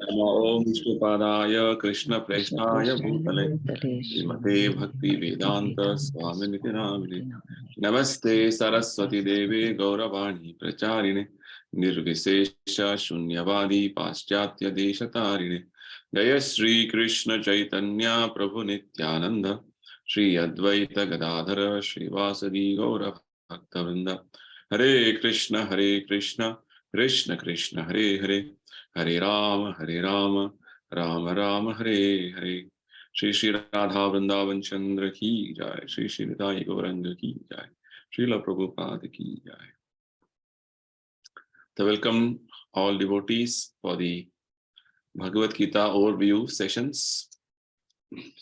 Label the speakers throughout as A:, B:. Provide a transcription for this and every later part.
A: Namo Om Vishnupadaya Krishna Prestaya Bhutale Srimate Bhakti Vedanta Swaminiti Namine Namaste Saraswati Devi Gauravani Pracharine Nirvisesha Shunyavadi Paschatya Deshatarine Jaya Sri Krishna Chaitanya Prabhu Nityananda Sri Advaita Gadadhara Sri Vasadi Gaura Bhaktavrinda Hare Krishna Krishna Krishna Hare Hare Hare Rama, Rama Rama, Hare Hare. Shri Shri Radha Vrindavan Chandra ki jai. Shri Shri Nidai Gauranga ki jai. Srila Prabhupada ki jai. So welcome all devotees for the Bhagavad Gita overview sessions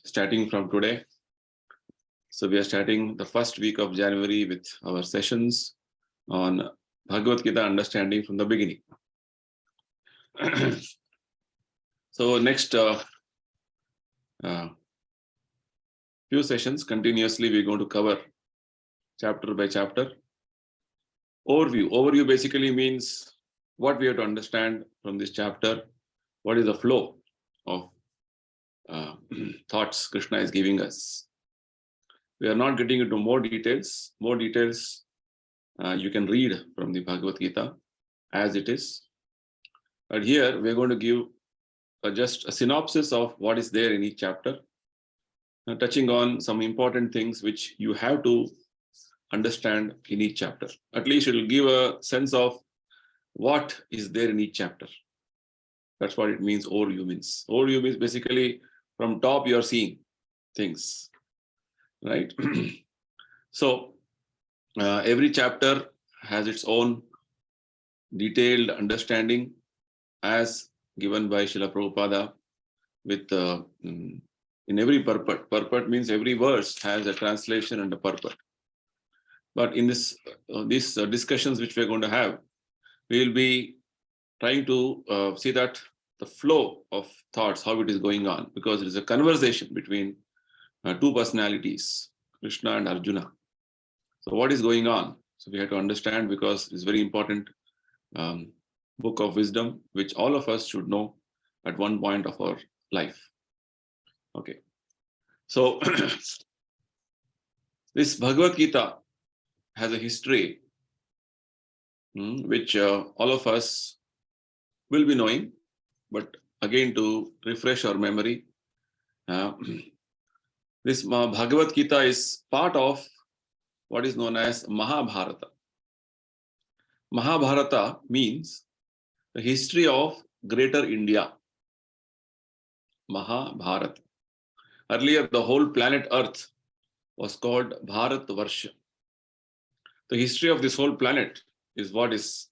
A: starting from today. So we are starting the first week of January with our sessions on Bhagavad Gita understanding from the beginning. So next few sessions continuously we're going to cover chapter by chapter. Overview basically means what we have to understand from this chapter, what is the flow of thoughts Krishna is giving us. We are not getting into more details. More details you can read from the Bhagavad Gita as it is. But here we're going to give just a synopsis of what is there in each chapter, touching on some important things which you have to understand in each chapter. At least it will give a sense of what is there in each chapter. That's what it means, overview means. Overview means basically from top you are seeing things, right? So every chapter has its own detailed understanding as given by Srila Prabhupada with in every purport. Purport means every verse has a translation and a purport. But in these discussions which we're going to have, we will be trying to see that the flow of thoughts, how it is going on, because it is a conversation between two personalities, Krishna and Arjuna. So what is going on? So we have to understand, because it's very important book of wisdom, which all of us should know at one point of our life. Okay. So this Bhagavad Gita has a history which all of us will be knowing, but again to refresh our memory, this Bhagavad Gita is part of what is known as Mahabharata. Mahabharata means the history of Greater India. Mahabharata. Earlier, the whole planet Earth was called Bharatvarsha. The history of this whole planet is what is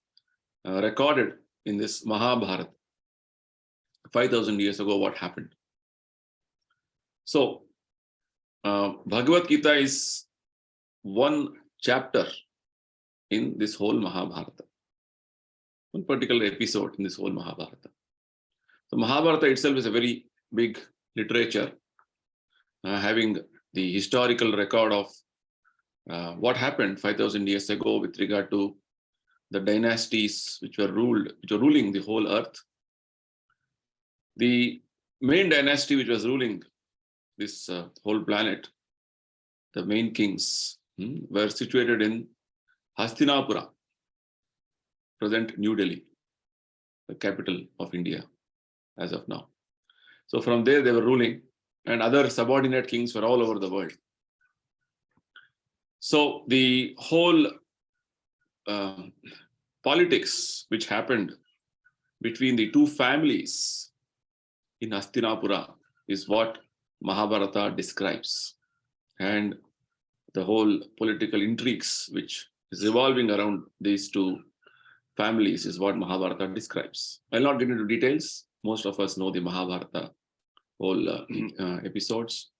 A: recorded in this Mahabharata. 5,000 years ago, what happened? So, Bhagavad Gita is one chapter in this whole Mahabharata. One particular episode in this whole Mahabharata. So Mahabharata itself is a very big literature, having the historical record of what happened 5,000 years ago with regard to the dynasties which were ruling the whole earth. The main dynasty which was ruling this whole planet, the main kings, were situated in Hastinapura, present New Delhi, the capital of India as of now. So from there they were ruling, and other subordinate kings were all over the world. So the whole politics which happened between the two families in Hastinapura is what Mahabharata describes. And the whole political intrigues which is revolving around these two families is what Mahabharata describes. I'll not get into details. Most of us know the Mahabharata whole episodes.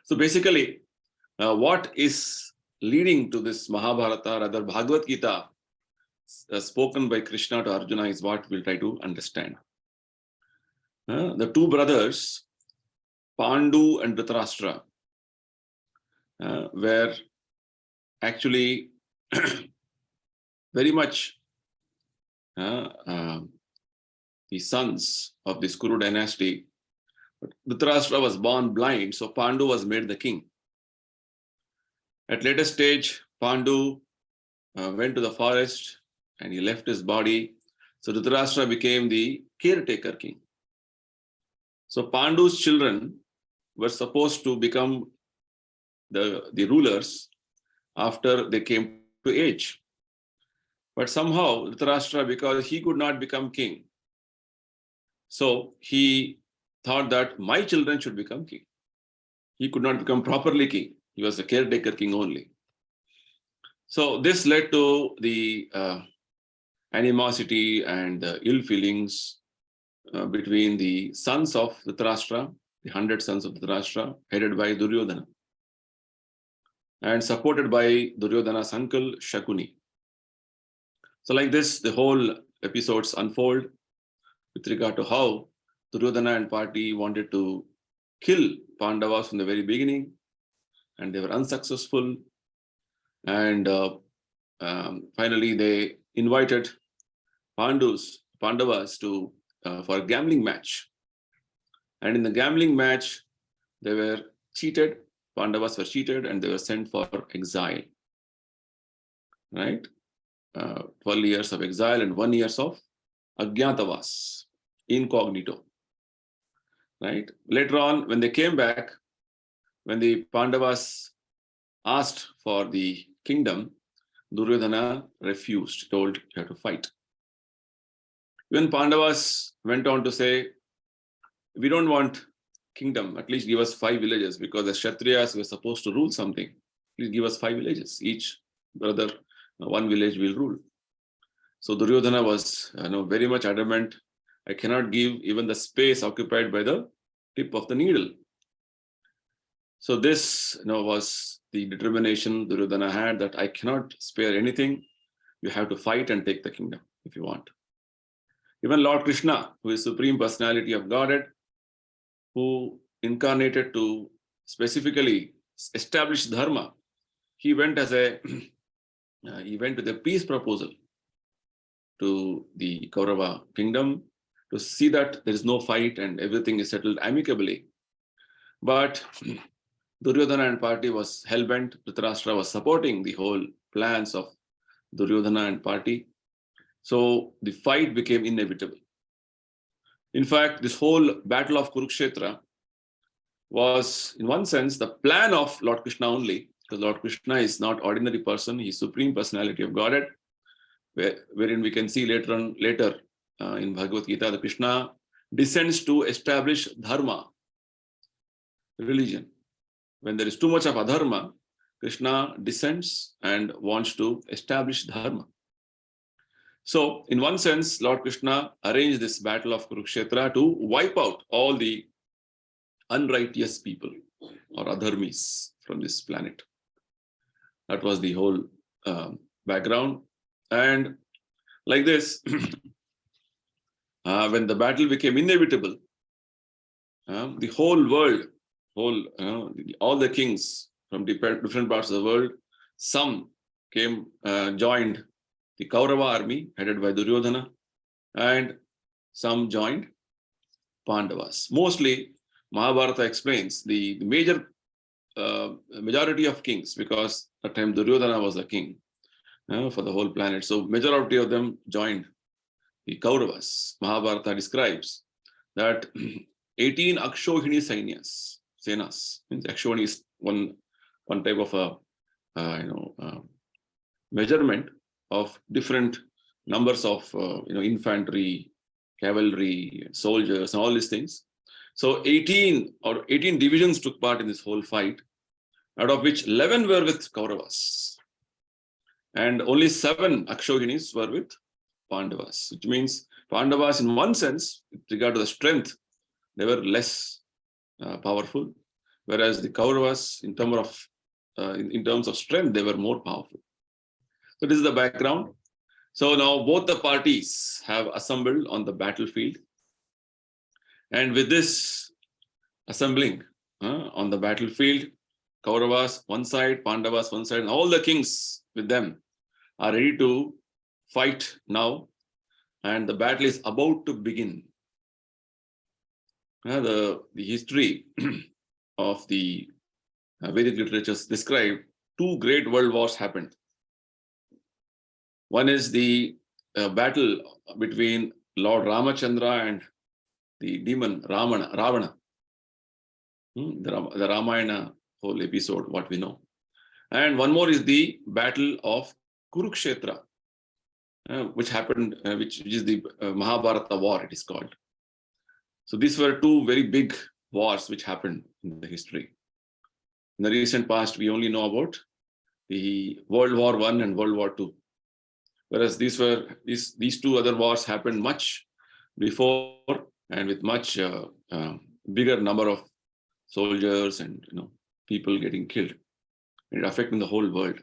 A: So basically, what is leading to this Mahabharata, rather Bhagavad Gita, spoken by Krishna to Arjuna, is what we'll try to understand. The two brothers, Pandu and Dhritarashtra, were actually very much the sons of this Kuru dynasty. But Dhritarashtra was born blind, so Pandu was made the king. At later stage, Pandu went to the forest and he left his body. So Dhritarashtra became the caretaker king. So Pandu's children were supposed to become the rulers after they came to age. But somehow Dhritarashtra, because he could not become king, so he thought that my children should become king. He could not become properly king. He was a caretaker king only. So this led to the animosity and ill feelings between the sons of Dhritarashtra, the 100 sons of Dhritarashtra, headed by Duryodhana, and supported by Duryodhana's uncle Shakuni. So like this, the whole episodes unfold with regard to how Duryodhana and party wanted to kill Pandavas from the very beginning, and they were unsuccessful. And finally, they invited Pandavas to for a gambling match. And in the gambling match, they were cheated. Pandavas were cheated, and they were sent for exile. Right? 12 years of exile and 1 year of Ajnatavas, incognito. Right? Later on, when they came back, when the Pandavas asked for the kingdom, Duryodhana refused, told you have to fight. When Pandavas went on to say, we don't want kingdom, at least give us 5 villages, because the Kshatriyas were supposed to rule something. Please give us 5 villages. Each brother, 1 village will rule. So Duryodhana was very much adamant. I cannot give even the space occupied by the tip of the needle. So this was the determination Duryodhana had, that I cannot spare anything. You have to fight and take the kingdom if you want. Even Lord Krishna, who is Supreme Personality of Godhead, who incarnated to specifically establish dharma, he went with a peace proposal to the Kaurava kingdom to see that there is no fight and everything is settled amicably. But Duryodhana and party was hell-bent. Dhritarashtra was supporting the whole plans of Duryodhana and party. So the fight became inevitable. In fact, this whole battle of Kurukshetra was, in one sense, the plan of Lord Krishna only, because Lord Krishna is not ordinary person, he is Supreme Personality of Godhead, wherein we can see later in Bhagavad Gita, that Krishna descends to establish dharma, religion. When there is too much of adharma, Krishna descends and wants to establish dharma. So, in one sense, Lord Krishna arranged this battle of Kurukshetra to wipe out all the unrighteous people or adharmis from this planet. That was the whole background. And like this, when the battle became inevitable, the whole world, all the kings from different parts of the world, some came, joined the Kaurava army headed by Duryodhana, and some joined Pandavas. Mostly, Mahabharata explains the majority of kings, because at the time Duryodhana was the king for the whole planet. So majority of them joined the Kauravas. Mahabharata describes that 18 Akshohini senas. Means Akshohini is one type of a measurement of different numbers of infantry, cavalry, soldiers, and all these things. So 18 divisions took part in this whole fight, out of which 11 were with Kauravas, and only 7 Akshohinis were with Pandavas, which means Pandavas, in one sense, with regard to the strength, they were less powerful, whereas the Kauravas, in terms of strength, they were more powerful. So this is the background. So now both the parties have assembled on the battlefield, and with this assembling on the battlefield, Kauravas one side, Pandavas one side, and all the kings with them are ready to fight now. and the battle is about to begin. The history of the Vedic literatures describe two great world wars happened. One is the battle between Lord Ramachandra and the demon Ravana. The Ramayana whole episode, what we know. And one more is the battle of Kurukshetra, which happened, which is the Mahabharata war, it is called. So these were two very big wars which happened in the history. In the recent past, we only know about the World War I and World War II. Whereas these two other wars happened much before and with much bigger number of soldiers and people getting killed, and affecting the whole world.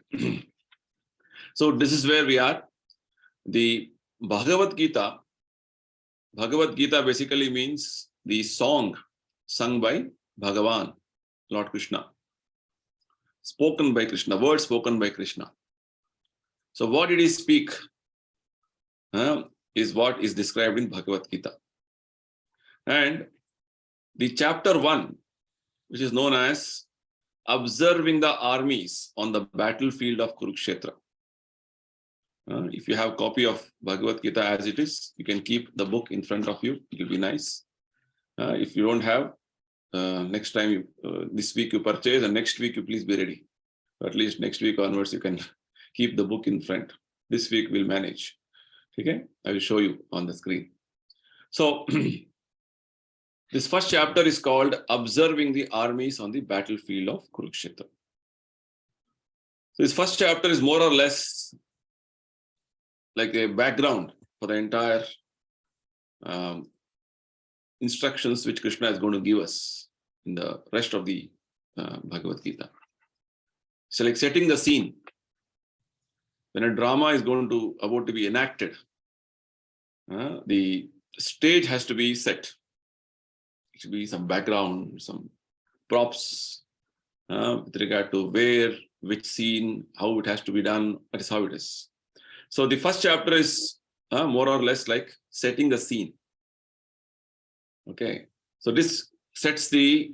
A: So this is where we are. The Bhagavad Gita basically means the song sung by Bhagavan, Lord Krishna, spoken by Krishna, words spoken by Krishna. So what did he speak is what is described in Bhagavad Gita. And the chapter 1, which is known as Observing the Armies on the Battlefield of Kurukshetra. If you have a copy of Bhagavad Gita as it is, you can keep the book in front of you. It will be nice. If you don't have, next time, this week you purchase, and next week you please be ready. At least next week onwards, you can keep the book in front. This week we'll manage. Okay, I will show you on the screen. So this first chapter is called Observing the Armies on the Battlefield of Kurukshetra. So this first chapter is more or less like a background for the entire instructions which Krishna is going to give us in the rest of the Bhagavad Gita. So like setting the scene. When a drama is about to be enacted, the stage has to be set. It should be some background, some props with regard to where, which scene, how it has to be done. That is how it is. So the first chapter is more or less like setting the scene. Okay, so this sets the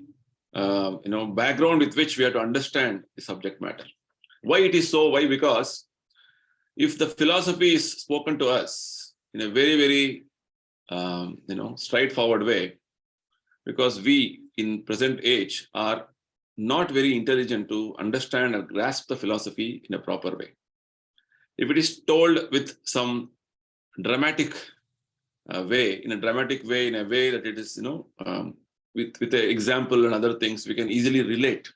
A: background with which we have to understand the subject matter. Why it is so? Why? Because if the philosophy is spoken to us in a very, very straightforward way, because we in present age are not very intelligent to understand or grasp the philosophy in a proper way. If it is told with some dramatic way, in a way that it is, with an example and other things, we can easily relate.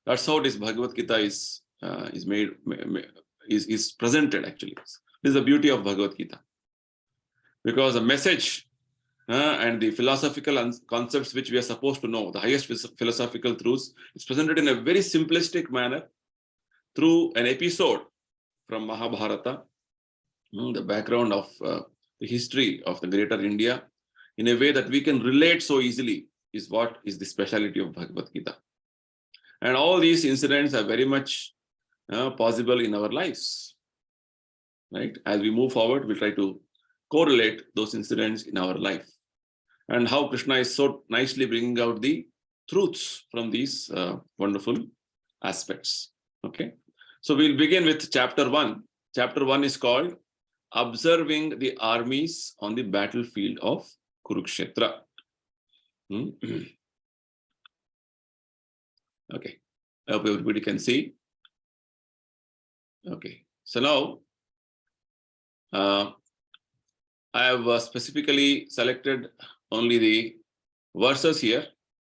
A: That's how this Bhagavad Gita is presented actually. This is the beauty of Bhagavad Gita. Because the message and the philosophical concepts which we are supposed to know, the highest philosophical truths, is presented in a very simplistic manner through an episode from Mahabharata, the background of the history of the greater India, in a way that we can relate so easily, is what is the speciality of Bhagavad Gita. And all these incidents are very much possible in our lives, right? As we move forward, we try to correlate those incidents in our life, and how Krishna is so nicely bringing out the truths from these wonderful aspects. Okay, so we'll begin with chapter 1. Chapter 1 is called Observing the Armies on the Battlefield of Kurukshetra. Okay, I hope everybody can see. Okay, so now I have specifically selected only the verses here,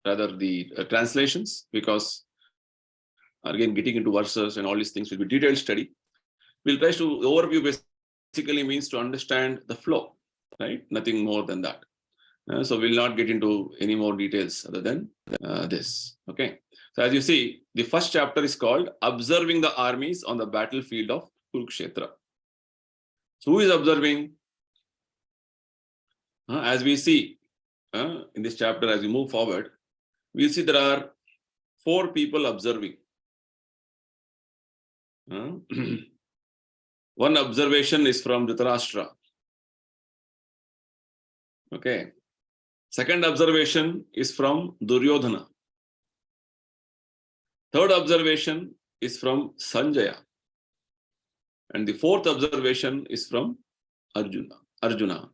A: rather the translations, because again, getting into verses and all these things will be detailed study. We'll try to overview basically means to understand the flow, right? Nothing more than that. So we'll not get into any more details other than this. Okay. So as you see, the first chapter is called Observing the Armies on the Battlefield of Kurukshetra. So who is observing? As we see in this chapter, as we move forward, we'll see there are 4 people observing. One observation is from Dhritarashtra. Okay. Second observation is from Duryodhana. Third observation is from Sanjaya. And the fourth observation is from Arjuna.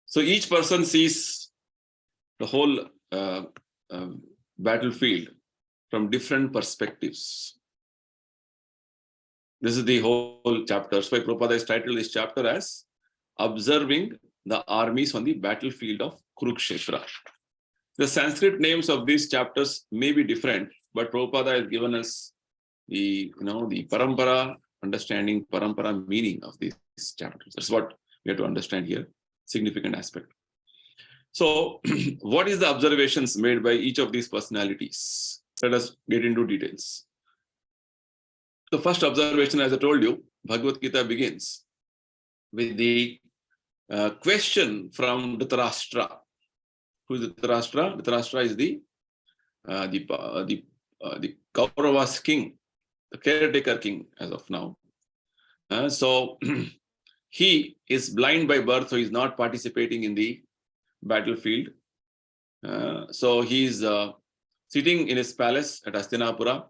A: So each person sees the whole battlefield from different perspectives. This is the whole chapter. So Prabhupada has titled this chapter as Observing the Armies on the Battlefield of Kurukshetra. The Sanskrit names of these chapters may be different, but Prabhupada has given us the parampara, understanding parampara meaning of these chapters. That's what we have to understand here. Significant aspect. So, what is the observations made by each of these personalities? Let us get into details. The first observation, as I told you, Bhagavad Gita begins with the question from Dhritarashtra. Who is Dhritarashtra? Dhritarashtra is the Kauravas king, the caretaker king as of now. So he is blind by birth, so he's not participating in the battlefield. So he's sitting in his palace at Hastinapura,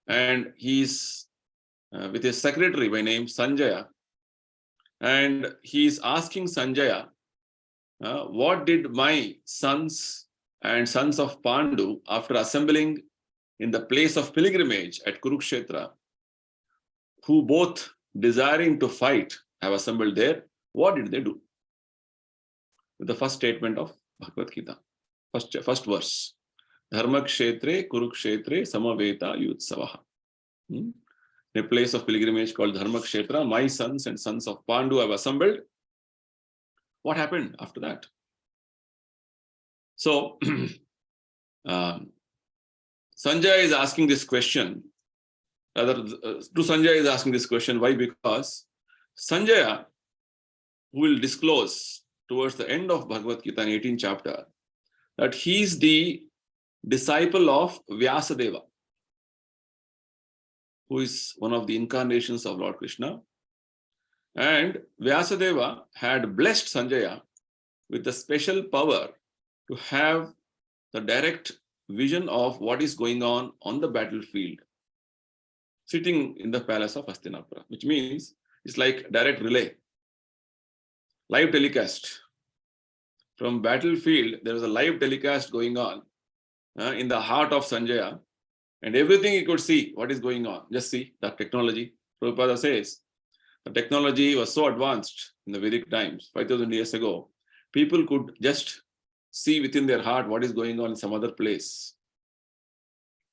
A: and he's with his secretary by name Sanjaya, and he's asking Sanjaya, what did my sons and sons of Pandu, after assembling in the place of pilgrimage at Kurukshetra, who both desiring to fight have assembled there, what did they do? The first statement of Bhagavad Gita, first verse. Dharma kshetre kurukshetre samaveta yutsavaha. In a place of pilgrimage called Dharma kshetra, my sons and sons of Pandu have assembled. What happened after that? So, Sanjaya is asking this question. Rather, to Sanjaya is asking this question. Why? Because Sanjaya, who will disclose towards the end of Bhagavad Gita in 18th chapter, that he is the disciple of Vyasadeva, who is one of the incarnations of Lord Krishna. And Vyasadeva had blessed Sanjaya with the special power to have the direct vision of what is going on the battlefield, sitting in the palace of Hastinapura, which means it's like direct relay, live telecast. From battlefield, there was a live telecast going on in the heart of Sanjaya, and everything he could see what is going on. Just see the technology. Prabhupada says the technology was so advanced in the Vedic times, 5,000 years ago, people could just see within their heart what is going on in some other place.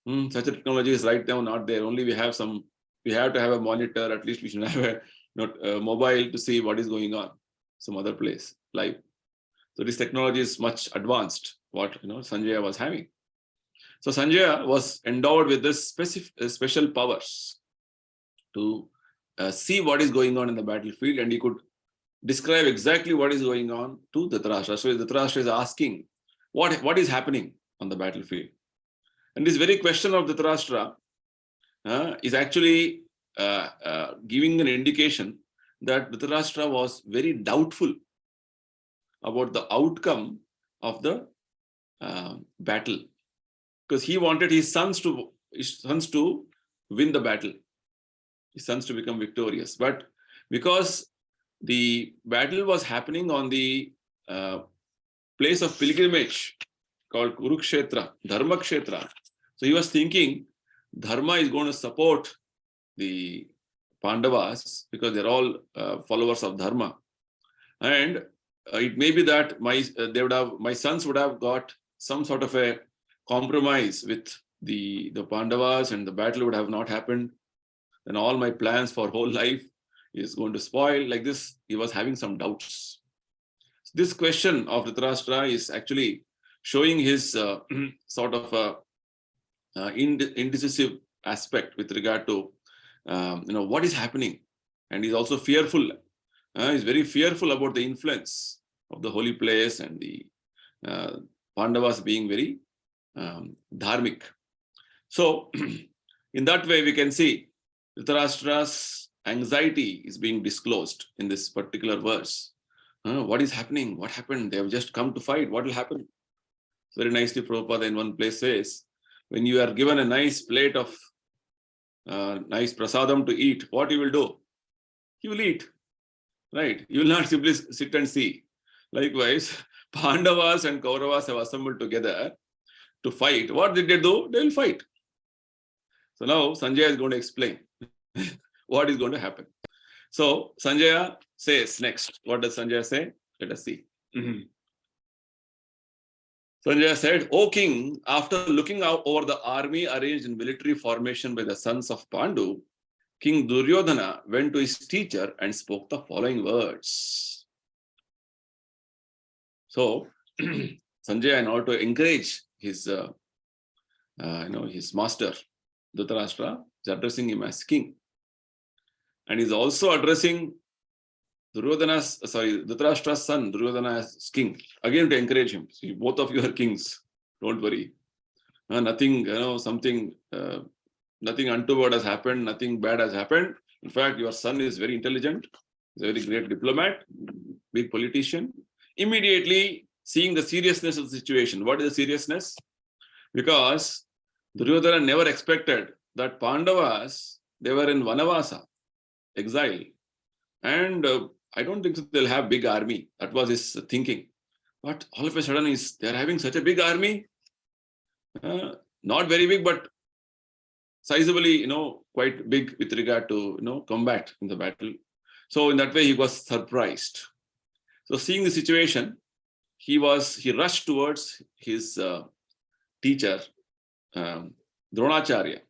A: Such a technology is right now not there. Only we have to have a monitor, at least we should have a mobile to see what is going on some other place live. So this technology is much advanced, what Sanjaya was having. So Sanjaya was endowed with this special powers to see what is going on in the battlefield, and he could describe exactly what is going on to Dhritarashtra. So Dhritarashtra is asking, what is happening on the battlefield? And this very question of Dhritarashtra is actually giving an indication that Dhritarashtra was very doubtful about the outcome of the battle, because he wanted his sons to win the battle, his sons to become victorious. But because the battle was happening on the place of pilgrimage called Kurukshetra, Dharma Kshetra, so he was thinking Dharma is going to support the Pandavas because they're all followers of Dharma, and it may be that my sons would have got some sort of a compromise with the Pandavas, and the battle would have not happened. Then all my plans for whole life is going to spoil. Like this, he was having some doubts. This question of Dhritarashtra is actually showing his sort of indecisive aspect with regard to what is happening, and he's also fearful. He's very fearful about the influence of the holy place and the Pandavas being very dharmic. So, in that way, we can see Dhritarashtra's anxiety is being disclosed in this particular verse. What is happening? What happened? They have just come to fight. What will happen? Very nicely, Prabhupada in one place says, when you are given a nice plate of nice prasadam to eat, what you will do? You will eat, right? You will not simply sit and see. Likewise, Pandavas and Kauravas have assembled together to fight. What did they do? They will fight. So now Sanjaya is going to explain what is going to happen. So Sanjaya says next. What does Sanjaya say? Let us see. Sanjaya said, O king, after looking out over the army arranged in military formation by the sons of Pandu, King Duryodhana went to his teacher and spoke the following words. So Sanjaya, in order to encourage his, his master, Dhritarashtra, is addressing him as king. And he's also addressing Dhritarashtra's son, Duryodhana, as king. Again, to encourage him. See, both of you are kings. Don't worry. Nothing, nothing untoward has happened. Nothing bad has happened. In fact, your son is very intelligent. He's a very great diplomat, big politician. Immediately seeing the seriousness of the situation. What is the seriousness? Because Duryodhana never expected that Pandavas, they were in Vanavasa, exile. And I don't think they'll have big army. That was his thinking. But all of a sudden, they're having such a big army. Not very big, but sizably, quite big with regard to, combat in the battle. So in that way, he was surprised. So seeing the situation, he rushed towards his teacher, Dronacharya,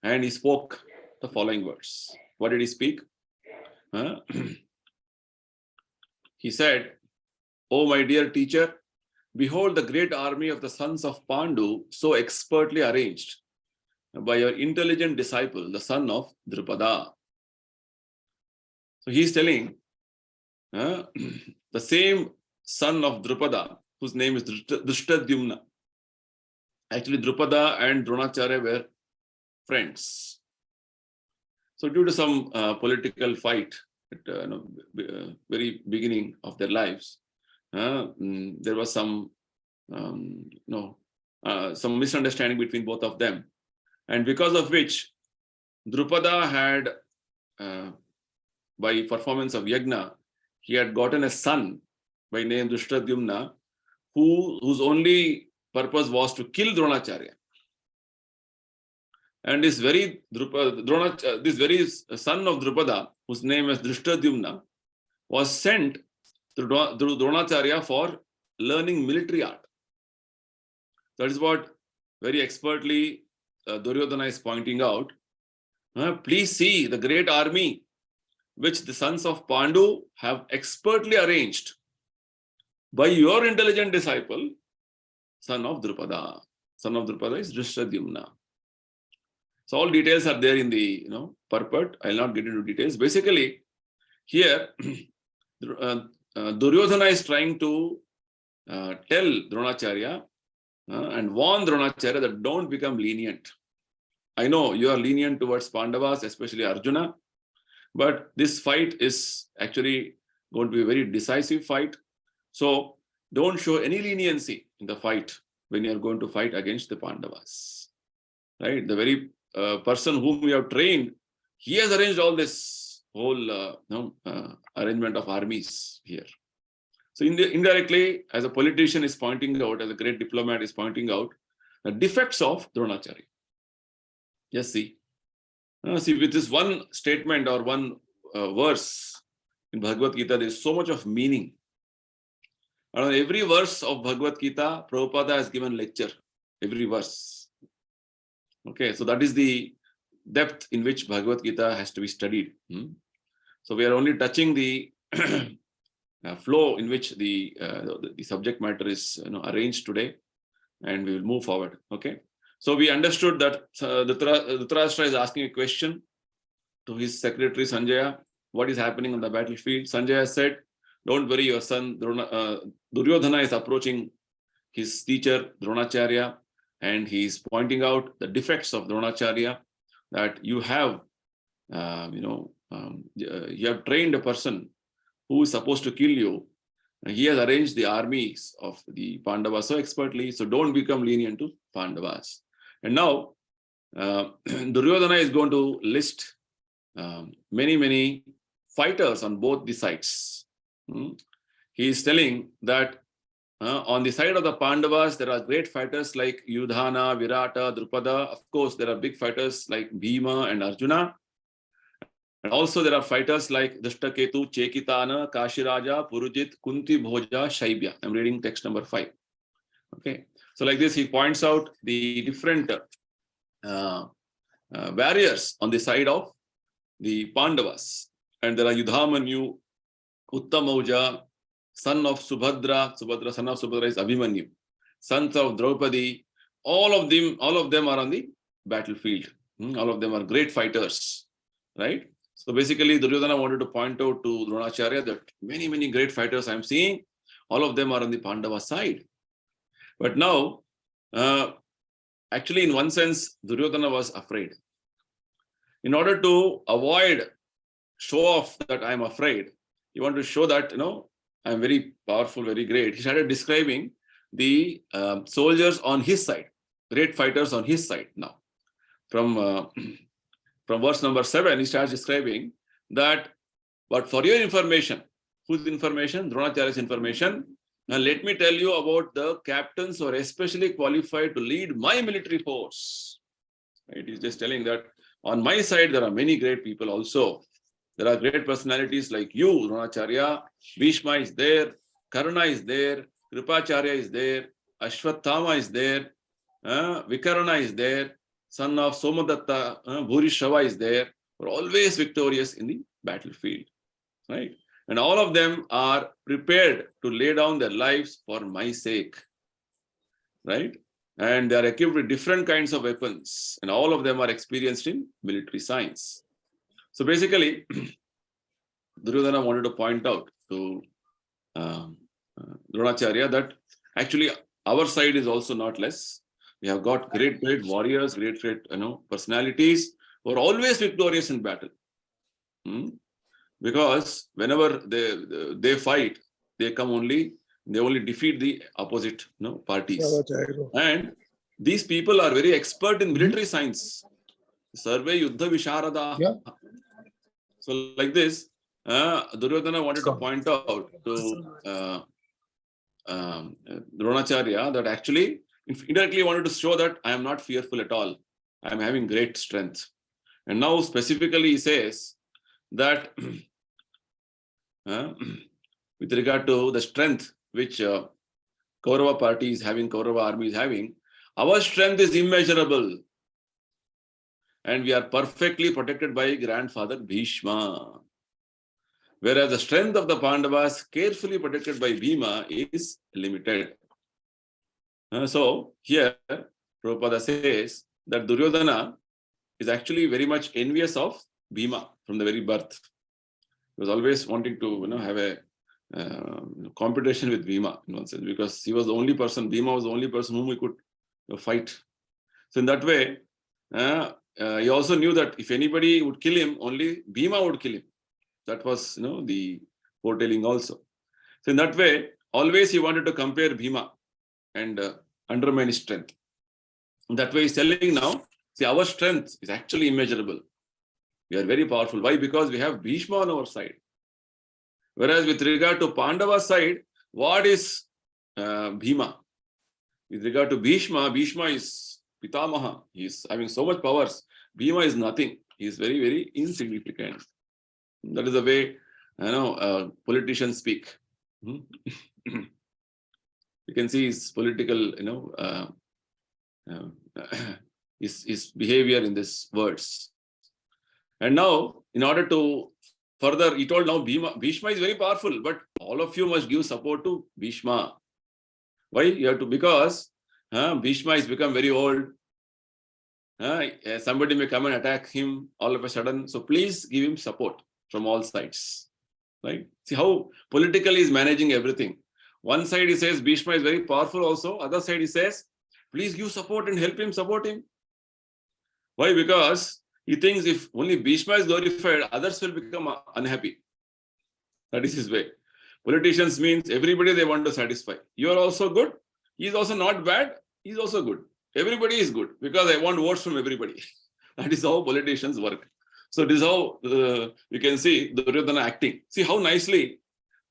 A: and he spoke the following words. What did he speak? He said, "O my dear teacher, behold the great army of the sons of Pandu, so expertly arranged by your intelligent disciple, the son of Drupada." So he's telling the same son of Drupada, whose name is Dhrishtadyumna. Actually, Drupada and Dronacharya were friends. So due to some political fight at very beginning of their lives, there was some misunderstanding between both of them, and because of which Drupada had, by performance of yajna, he had gotten a son by name Dhrishtadyumna, whose only purpose was to kill Dronacharya. And this very son of Drupada, whose name is Dhrishtadyumna, was sent through Dronacharya for learning military art. That is what very expertly Duryodhana is pointing out. Please see the great army which the sons of Pandu have expertly arranged by your intelligent disciple, son of Drupada. Son of Drupada is Dhrishtadyumna. So all details are there in the purport. I will not get into details. Basically, here Duryodhana is trying to tell Dronacharya and warn Dronacharya that don't become lenient. I know you are lenient towards Pandavas, especially Arjuna, but this fight is actually going to be a very decisive fight. So don't show any leniency in the fight when you are going to fight against the Pandavas. Right? The very person whom we have trained, he has arranged all this whole arrangement of armies here. So indirectly, as a politician is pointing out, as a great diplomat is pointing out, the defects of Dronacharya. Yes, see. See, with this one statement or one verse in Bhagavad Gita, there is so much of meaning. And on every verse of Bhagavad Gita, Prabhupada has given lecture, every verse. Okay, so that is the depth in which Bhagavad Gita has to be studied. So we are only touching the flow in which the subject matter is arranged today, and we will move forward. Okay, so we understood that Dhritarashtra is asking a question to his secretary Sanjaya. What is happening on the battlefield? Sanjaya said, "Don't worry, your son Duryodhana is approaching his teacher Dronacharya, and he is pointing out the defects of Dronacharya, that you have, you have trained a person who is supposed to kill you, he has arranged the armies of the Pandavas so expertly, so don't become lenient to Pandavas. And now, Duryodhana is going to list many fighters on both the sides. He is telling that on the side of the Pandavas, there are great fighters like Yudhana, Virata, Drupada. Of course, there are big fighters like Bhima and Arjuna. And also there are fighters like Drishtaketu, Chekitana, Kashiraja, Purujit, Kunti, Bhoja, Shaibya. I'm reading text number 5. Okay. So like this, he points out the different warriors on the side of the Pandavas. And there are Yudhamanyu, Uttamauja, son of Subhadra, son of Subhadra is Abhimanyu, sons of Draupadi. All of them are on the battlefield. All of them are great fighters, right? So basically, Duryodhana wanted to point out to Dronacharya that many great fighters I'm seeing, all of them are on the Pandava side. But now, actually, in one sense, Duryodhana was afraid. In order to avoid show off that I'm afraid, he wanted to show that, I'm very powerful, very great. He started describing the soldiers on his side, great fighters on his side now. From verse number 7, he starts describing that, but for your information, whose information? Dronacharya's information. Now let me tell you about the captains who are especially qualified to lead my military force. Right? He's just telling that on my side, there are many great people also. There are great personalities like you, Dronacharya. Bhishma is there, Karna is there, Kripacharya is there, Ashwathama is there, Vikarana is there, son of Somadatta, Bhurishava is there. We're always victorious in the battlefield, right? And all of them are prepared to lay down their lives for my sake, right? And they are equipped with different kinds of weapons, and all of them are experienced in military science. So basically, Duryodhana wanted to point out to Dronacharya that actually our side is also not less. We have got great warriors, great personalities who are always victorious in battle. Because whenever they fight, they only defeat the opposite parties. And these people are very expert in military science. Sarve Yuddha Visharada. Yeah. So like this, Duryodhana wanted to point out to Dronacharya that actually indirectly wanted to show that I am not fearful at all. I am having great strength. And now specifically he says that with regard to the strength which Kaurava party is having, Kaurava army is having, our strength is immeasurable. And we are perfectly protected by grandfather Bhishma. Whereas the strength of the Pandavas, carefully protected by Bhima, is limited. So here, Prabhupada says that Duryodhana is actually very much envious of Bhima from the very birth. He was always wanting to have a competition with Bhima in one sense, because he was the only person, Bhima was the only person whom he could fight. So in that way, he also knew that if anybody would kill him, only Bhima would kill him. That was the foretelling also. So in that way, always he wanted to compare Bhima and undermine his strength. In that way, he's telling now, see, our strength is actually immeasurable. We are very powerful. Why? Because we have Bhishma on our side. Whereas with regard to Pandava's side, what is Bhima? With regard to Bhishma, Bhishma is Pitamaha. He is having so much powers. Bhima is nothing. He is very insignificant. That is the way politicians speak. You can see his political, his behavior in these words. And now, in order to further, he told now Bhishma is very powerful, but all of you must give support to Bhishma. Why? You have to, because Bhishma has become very old. Somebody may come and attack him all of a sudden. So please give him support from all sides. Right? See how politically he is managing everything. One side he says Bhishma is very powerful also. Other side he says, please give support and help him support him. Why? Because he thinks if only Bhishma is glorified, others will become unhappy. That is his way. Politicians means everybody they want to satisfy. You are also good. He is also not bad. He is also good. Everybody is good because I want votes from everybody. That is how politicians work. So this is how you can see Duryodhana acting. See how nicely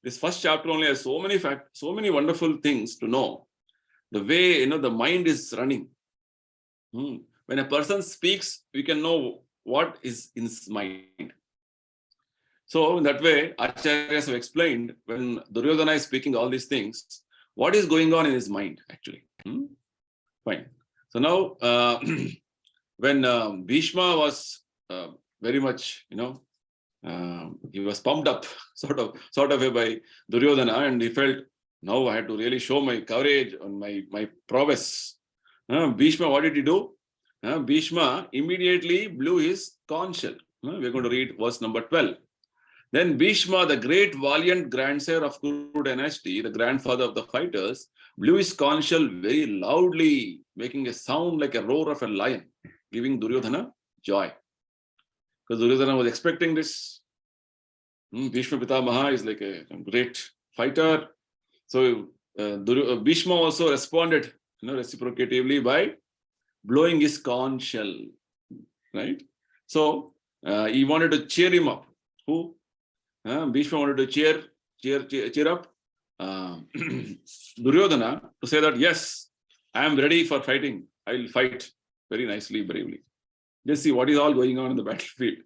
A: this first chapter only has so many wonderful things to know. The way the mind is running. When a person speaks, we can know what is in his mind. So in that way, Acharyas have explained when Duryodhana is speaking all these things, what is going on in his mind actually. Fine. So now, when Bhishma was very much, he was pumped up, sort of way by Duryodhana, and he felt, now I had to really show my courage and my prowess. Bhishma, what did he do? Bhishma immediately blew his conch shell. We're going to read verse number 12. Then Bhishma, the great valiant grandsire of Kuru dynasty, the grandfather of the fighters, blew his conch shell very loudly, making a sound like a roar of a lion, giving Duryodhana joy. Because Duryodhana was expecting this. Bhishma Pitamaha is like a great fighter. So Bhishma also responded reciprocatively by blowing his conch shell. Right? So he wanted to cheer him up. Who? Bhishma wanted to cheer up Duryodhana to say that, yes, I am ready for fighting. I will fight very nicely, bravely. Just see what is all going on in the battlefield.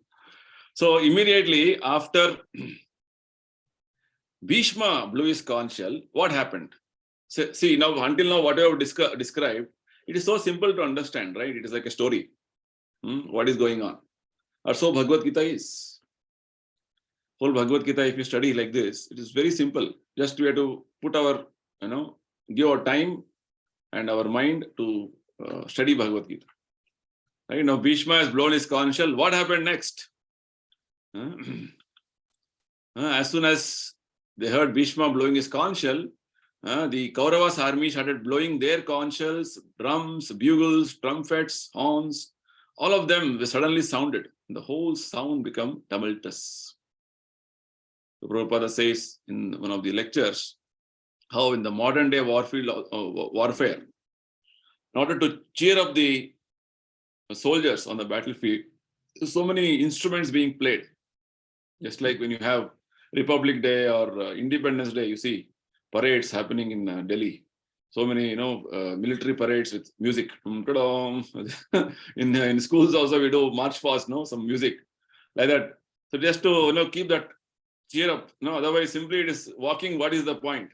A: So immediately after Bhishma blew his conch shell, what happened? So, see, now until now, what I have described, it is so simple to understand, right? It is like a story. What is going on? Or so Bhagavad Gita is. Whole Bhagavad Gita, if you study like this, it is very simple. Just we have to put our, give our time and our mind to study Bhagavad Gita. Right now, Bhishma has blown his conch shell. What happened next? As soon as they heard Bhishma blowing his conch shell, the Kauravas army started blowing their conch shells, drums, bugles, trumpets, horns. All of them were suddenly sounded. The whole sound became tumultuous. So Prabhupada says in one of the lectures how in the modern day warfare, in order to cheer up the soldiers on the battlefield, so many instruments being played. Just like when you have Republic Day or Independence Day, you see parades happening in Delhi. So many, military parades with music. In schools also we do march past, some music like that. So just to keep that cheer up. Otherwise simply it is walking. What is the point?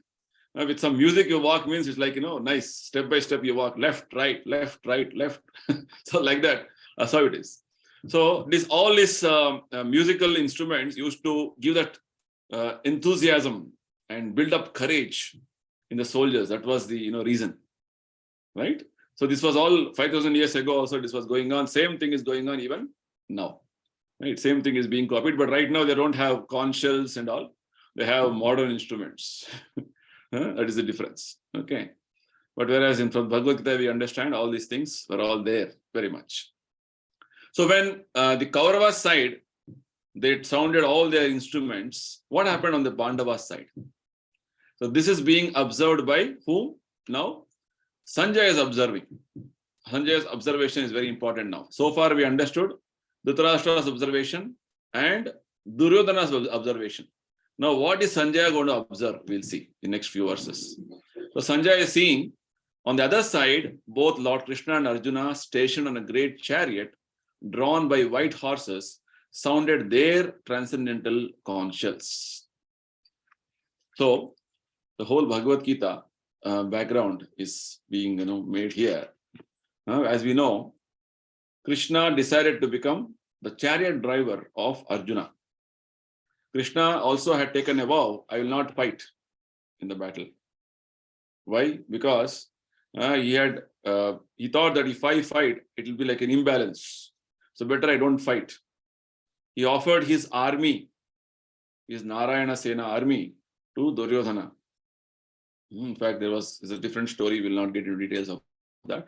A: With some music you walk means it's like nice step by step you walk left, right, left, right, left. So like that. That's how it is. So all these musical instruments used to give that enthusiasm and build up courage in the soldiers. That was the reason, right? So this was all 5,000 years ago. Also, this was going on. Same thing is going on even now. Right? Same thing is being copied, but right now they don't have conch shells and all. They have modern instruments. That is the difference. Okay, but whereas in Bhagavad Gita we understand all these things were all there very much. So when the Kauravas side, they sounded all their instruments, what happened on the Pandavas side? So this is being observed by whom? Now, Sanjay is observing. Sanjay's observation is very important now. So far we understood Dhritarashtra's observation and Duryodhana's observation. Now what is Sanjay going to observe? We'll see in next few verses. So Sanjay is seeing on the other side, both Lord Krishna and Arjuna stationed on a great chariot drawn by white horses sounded their transcendental conch shells. So the whole Bhagavad Gita background is being made here. As we know, Krishna decided to become the chariot driver of Arjuna. Krishna also had taken a vow, I will not fight in the battle. Why? Because he thought that if I fight, it will be like an imbalance. So better I don't fight. He offered his army, his Narayana Sena army, to Duryodhana. In fact, there's a different story. We'll not get into details of that.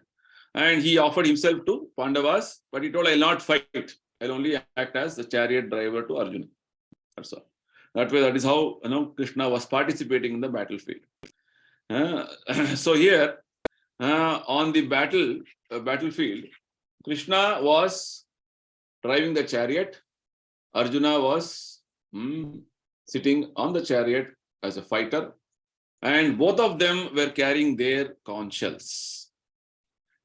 A: And he offered himself to Pandavas, but he told, I'll not fight. I'll only act as the chariot driver to Arjuna. That's all. That is how Krishna was participating in the battlefield. So here on the battlefield, Krishna was driving the chariot. Arjuna was sitting on the chariot as a fighter, and both of them were carrying their conch shells.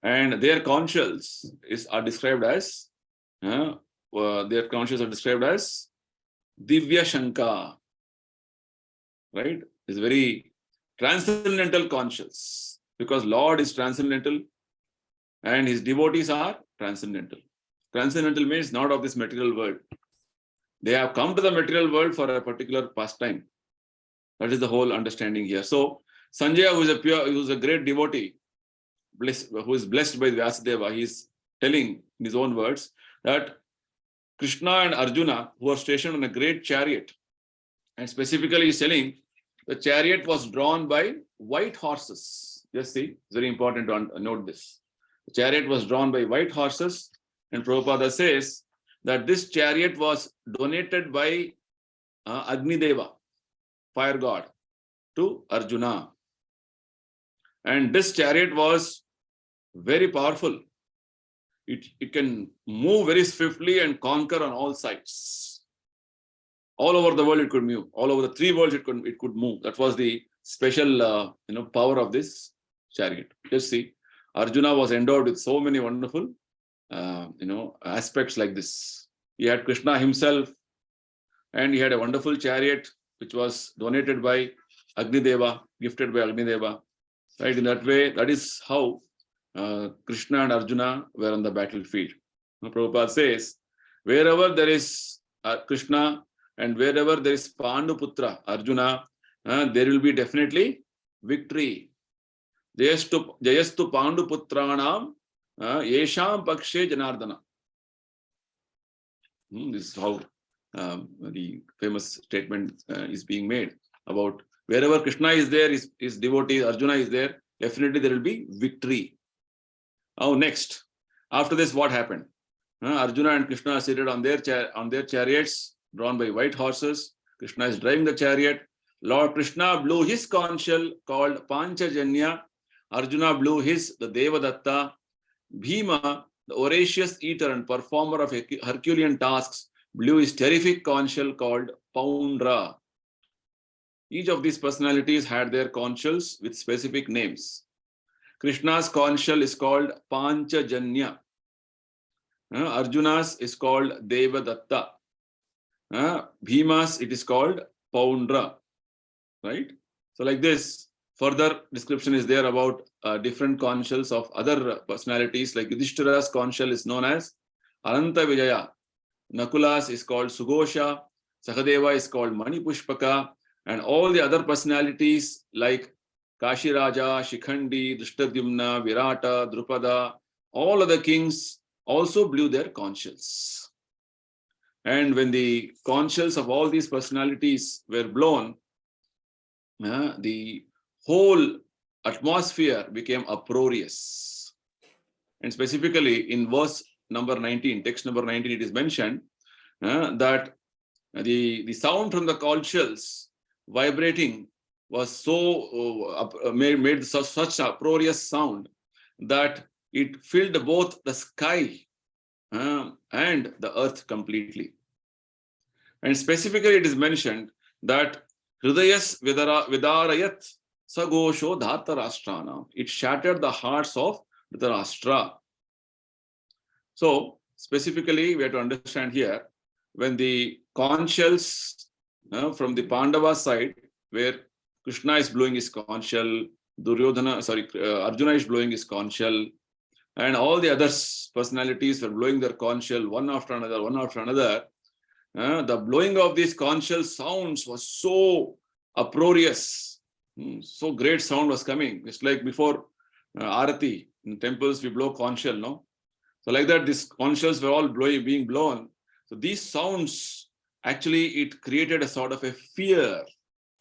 A: And their conch shells are described as Divya Shanka, right? It's very transcendental conch shells, because Lord is transcendental and his devotees are transcendental. Transcendental means not of this material world. They have come to the material world for a particular pastime. That is the whole understanding here. So Sanjaya, who is a great devotee, who is blessed by Vyasadeva, he is telling in his own words that Krishna and Arjuna, who are stationed on a great chariot, and specifically he is telling the chariot was drawn by white horses. Just see, it's very important to note this. The chariot was drawn by white horses, and Prabhupada says that this chariot was donated by Agnideva, fire god, to Arjuna. And this chariot was very powerful. It can move very swiftly and conquer on all sides. All over the world it could move. All over the three worlds it could move. That was the special power of this chariot. Just see, Arjuna was endowed with so many wonderful aspects like this. He had Krishna himself, and he had a wonderful chariot which was donated by Agnideva, gifted by Agnideva. Right? In that way, that is how Krishna and Arjuna were on the battlefield. Prabhupada says, wherever there is Krishna and wherever there is Panduputra, Arjuna, there will be definitely victory. Jayastu Panduputranam Yesham Pakshe Janardana. This is how the famous statement is being made about wherever Krishna is there, his devotee, Arjuna is there, definitely there will be victory. Now next, after this, what happened? Arjuna and Krishna are seated on their chariots drawn by white horses. Krishna is driving the chariot. Lord Krishna blew his conch shell called Panchajanya. Arjuna blew the Devadatta. Bhima, the voracious eater and performer of Herculean tasks, blew his terrific conch shell called Poundra. Each of these personalities had their conch shells with specific names. Krishna's conch shell is called Panchajanya. Arjuna's is called Devadatta. Bhima's, it is called Poundra. Right? So like this, further description is there about different conch shells of other personalities, like Yudhisthira's conch shell is known as Ananta Vijaya. Nakula's is called Sugosha. Sahadeva is called Manipushpaka. And all the other personalities like Kashi Raja, Shikhandi, Drishtadyumna, Virata, Drupada, all other kings also blew their conch shells. And when the conch shells of all these personalities were blown, the whole atmosphere became uproarious. And specifically in verse number 19, text number 19, it is mentioned that the sound from the conch shells vibrating was so made such uproarious sound that it filled both the sky and the earth completely. And specifically it is mentioned that Hridayas Vidarayat Sagosho Dhartarashtrana. It shattered the hearts of Dhritarashtra. So specifically we have to understand here, when the conch shells from the Pandava side, where Krishna is blowing his conch shell, Arjuna is blowing his conch shell, and all the other personalities were blowing their conch shell one after another. The blowing of these conch shell sounds was so uproarious. So great sound was coming. It's like before Arati, in temples we blow conch shell, no? So like that, these conch shells were all being blown. So these sounds, actually it created a sort of a fear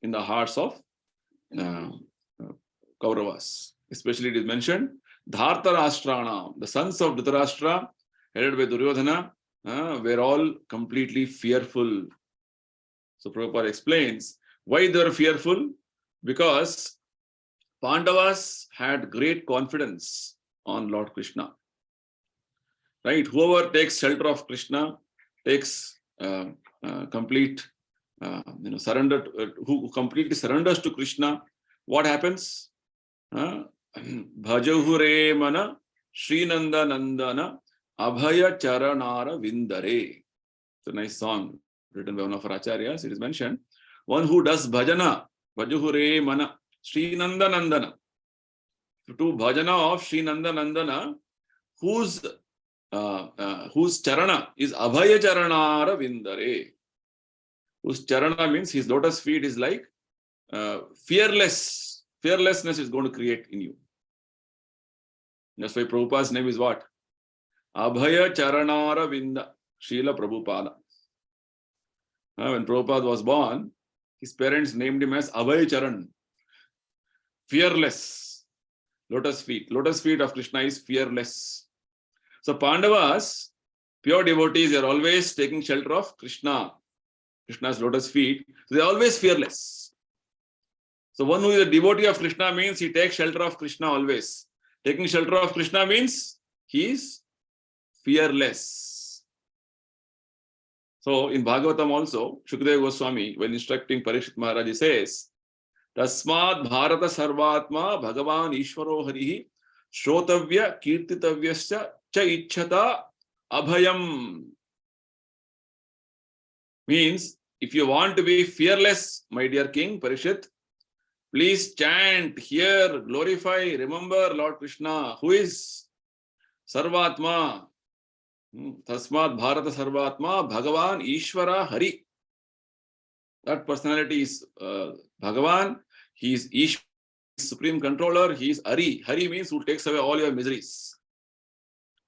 A: in the hearts of Kauravas. Especially it is mentioned, Dhartarashtrana, the sons of Dhritarashtra, headed by Duryodhana, were all completely fearful. So Prabhupada explains why they were fearful. Because Pandavas had great confidence on Lord Krishna. Right? Whoever takes shelter of Krishna takes complete surrender. Who completely surrenders to Krishna, what happens? Bhajahure mana Srinanda Nandana Abhaya Charanara Vindare. It's a nice song written by one of our acharyas. It is mentioned, one who does bhajana, Bhajahure mana Srinanda Nandana, to bhajana of Srinanda Nandana, whose charana is Abhaya Charanara Vindare. Whose charana means his lotus feet is like fearless. Fearlessness is going to create in you. That's why Prabhupada's name is what? Abhaya Charanara Vinda, Srila Prabhupada. When Prabhupada was born, his parents named him as Abhaya Charan. Fearless. Lotus feet. Lotus feet of Krishna is fearless. So Pandavas, pure devotees, are always taking shelter of Krishna. Krishna's lotus feet. So they are always fearless. So one who is a devotee of Krishna means he takes shelter of Krishna always. Taking shelter of Krishna means he is fearless. So in Bhagavatam also, Shukadeva Goswami, when instructing Parikshit Maharaj, he says, Tasmad Bharata Sarvatma Bhagavan Ishvaro Harihi Shrotavya Kirtitavyasya Cha Ichhata Abhayam. Means, if you want to be fearless, my dear King Parikshit, please chant, hear, glorify, remember Lord Krishna, who is Sarvatma. Tasmat Bharata Sarvatma Bhagavan Ishvara Hari. That personality is Bhagavan. He is Ishvara, Supreme Controller. He is Hari. Hari means who takes away all your miseries.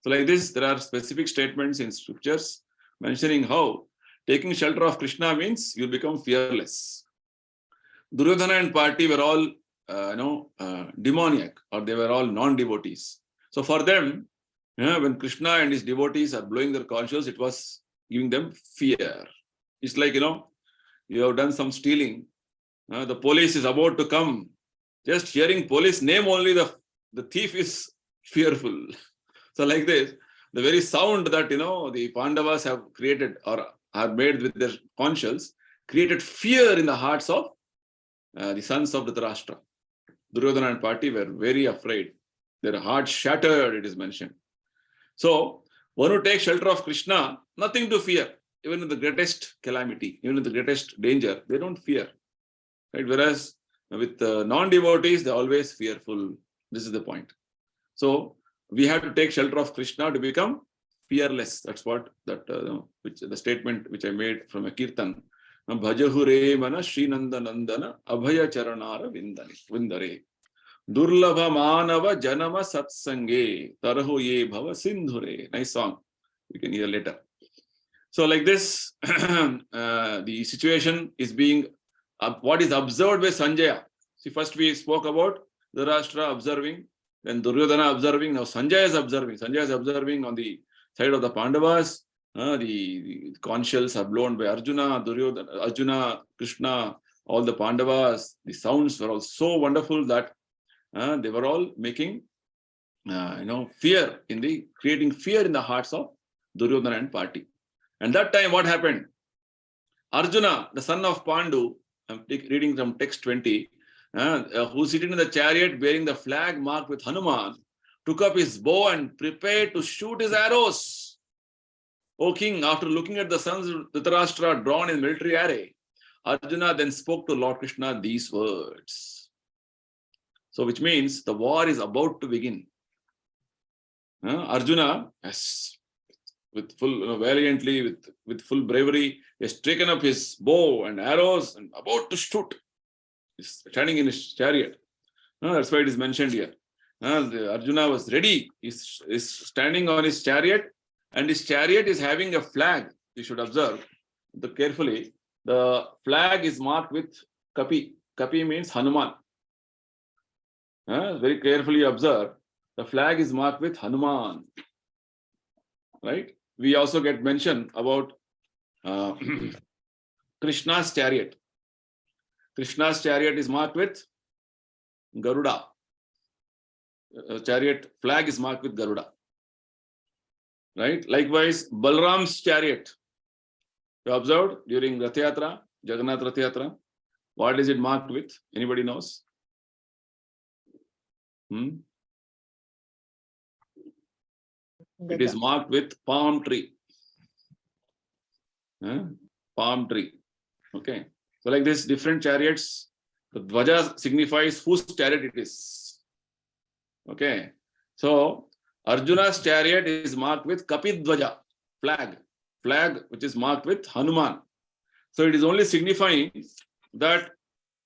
A: So like this, there are specific statements in scriptures mentioning how taking shelter of Krishna means you become fearless. Duryodhana and party were all, demoniac, or they were all non-devotees. So for them, when Krishna and his devotees are blowing their conches, it was giving them fear. It's like, you have done some stealing. The police is about to come. Just hearing police name only, the thief is fearful. So like this, the very sound that, the Pandavas have created or are made with their conches created fear in the hearts of the sons of Dhritarashtra. Duryodhana and party were very afraid. Their hearts shattered, it is mentioned. So, one who takes shelter of Krishna, nothing to fear. Even in the greatest calamity, even in the greatest danger, they don't fear. Right? Whereas with non-devotees, they're always fearful. This is the point. So, we have to take shelter of Krishna to become fearless. That's what which the statement which I made from a kirtan. Bhajahure mana Srinanda Nandana Abhaya Charanara Vindare. Durlabha Manava Janama Satsange Taraho Ye Bhava Sindhure. Nice song. We can hear later. So like this, the situation is being, what is observed by Sanjaya. See, first we spoke about Dhritarashtra observing, then Duryodhana observing, now Sanjaya is observing. Sanjaya is observing on the side of the Pandavas. The conch shells are blown by Arjuna, Duryodhana, Arjuna, Krishna, all the Pandavas. The sounds were all so wonderful that they were all making, creating fear in the hearts of Duryodhana and party. And that time, what happened? Arjuna, the son of Pandu, I'm reading from text 20, who sitting in the chariot bearing the flag marked with Hanuman, took up his bow and prepared to shoot his arrows. O king, after looking at the sons of Dhritarashtra drawn in military array, Arjuna then spoke to Lord Krishna these words. So, which means the war is about to begin. Arjuna, yes, with full, valiantly, with full bravery, has taken up his bow and arrows and about to shoot. He's standing in his chariot. That's why it is mentioned here. Arjuna was ready. He's standing on his chariot, and his chariot is having a flag. You should observe carefully. The flag is marked with Kapi. Kapi means Hanuman. Very carefully observe. The flag is marked with Hanuman. Right? We also get mention about Krishna's chariot. Krishna's chariot is marked with Garuda. Chariot flag is marked with Garuda. Right? Likewise, Balram's chariot. You observed during Rath Yatra, Jagannath Rath Yatra. What is it marked with? Anybody knows? It is marked with palm tree. Palm tree. Okay. So like this, different chariots. The Dvaja signifies whose chariot it is. Okay. So Arjuna's chariot is marked with Kapidvaja, flag which is marked with Hanuman. So it is only signifying that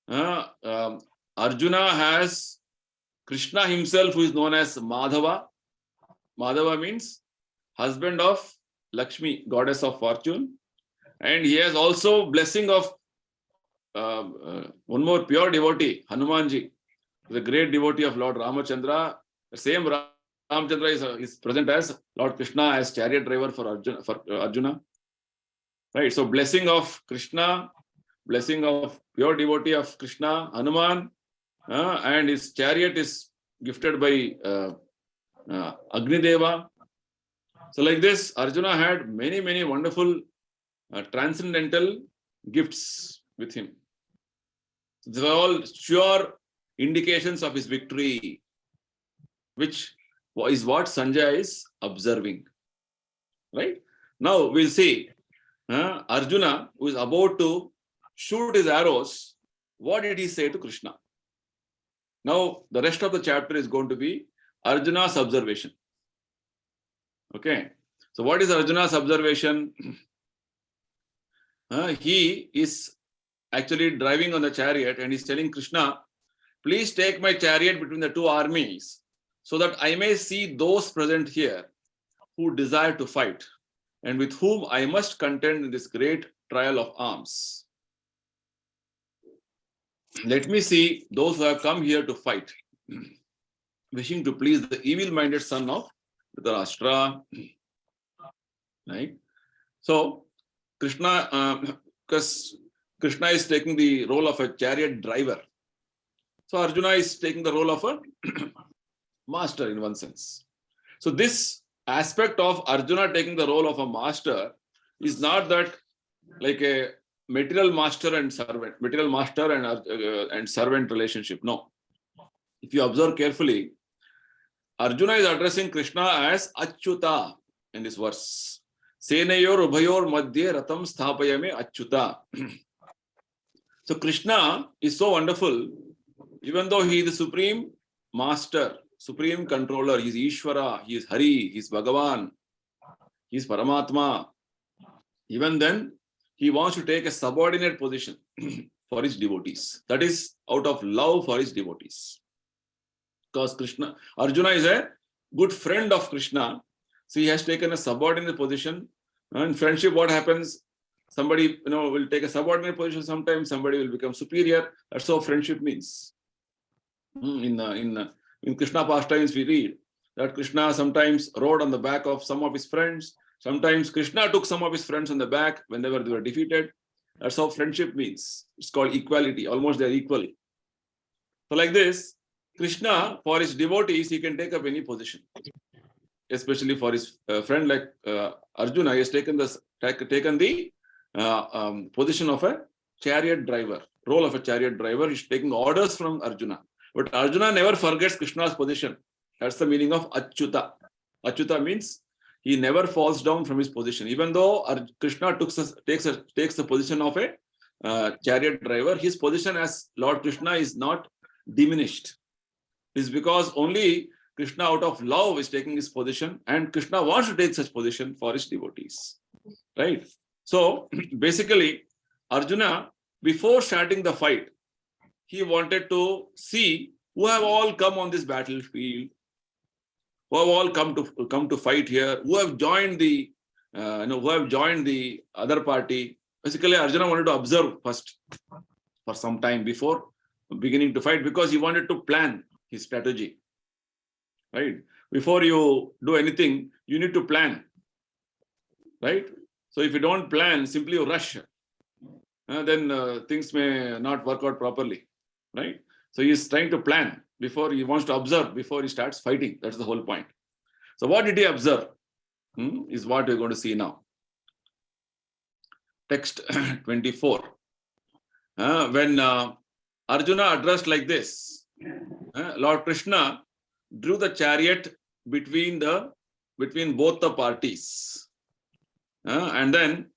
A: Arjuna has Krishna himself, who is known as Madhava. Madhava means husband of Lakshmi, goddess of fortune. And he has also blessing of one more pure devotee, Hanumanji, the great devotee of Lord Ramachandra. The same Ramachandra is present as Lord Krishna as chariot driver for Arjuna. Right. So blessing of Krishna, blessing of pure devotee of Krishna, Hanuman, and his chariot is gifted by Agnideva. So like this, Arjuna had many wonderful transcendental gifts with him. These are all sure indications of his victory, which is what Sanjay is observing. Right? Now we'll see Arjuna, who is about to shoot his arrows. What did he say to Krishna? Now the rest of the chapter is going to be Arjuna's observation. Okay. So what is Arjuna's observation? He is actually driving on the chariot and he's telling Krishna, please take my chariot between the two armies so that I may see those present here who desire to fight and with whom I must contend in this great trial of arms. Let me see those who have come here to fight, wishing to please the evil-minded son of Dhritarashtra. Right? So, because Krishna is taking the role of a chariot driver. So, Arjuna is taking the role of a master in one sense. So, this aspect of Arjuna taking the role of a master is not that like a material master and servant relationship. No. If you observe carefully, Arjuna is addressing Krishna as Achyuta in this verse. Senayor Ubhayor Madhye Ratam Sthapayame Achyuta. So Krishna is so wonderful, even though he is the supreme master, supreme controller, he is Ishvara, he is Hari, he is Bhagavan, he is Paramatma. Even then, he wants to take a subordinate position for his devotees. That is out of love for his devotees. Because Arjuna is a good friend of Krishna, so he has taken a subordinate position. In friendship, what happens? Somebody will take a subordinate position sometimes, somebody will become superior. That's how friendship means. In Krishna pastimes, we read that Krishna sometimes rode on the back of some of his friends. Sometimes Krishna took some of his friends on the back whenever they were defeated. That's how friendship means. It's called equality. Almost they're equal. So like this, Krishna, for his devotees, he can take up any position. Especially for his friend like Arjuna, he has taken the position of a chariot driver, role of a chariot driver. He's taking orders from Arjuna. But Arjuna never forgets Krishna's position. That's the meaning of Achyuta. Achyuta means he never falls down from his position. Even though Krishna takes the position of a chariot driver, his position as Lord Krishna is not diminished. It's because only Krishna out of love is taking his position, and Krishna wants to take such position for his devotees. Right? So basically, Arjuna, before starting the fight, he wanted to see who have all come on this battlefield, who have all come to fight here, who have joined the other party. Basically, Arjuna wanted to observe first for some time before beginning to fight, because he wanted to plan his strategy. Right? Before you do anything, you need to plan. Right? So if you don't plan, simply you rush. then things may not work out properly, right? So he is trying to plan before he wants to observe before he starts fighting. That's the whole point. So what did he observe? Is what we're going to see now. Text 24. When Arjuna addressed like this, Lord Krishna drew the chariot between both the parties, and then,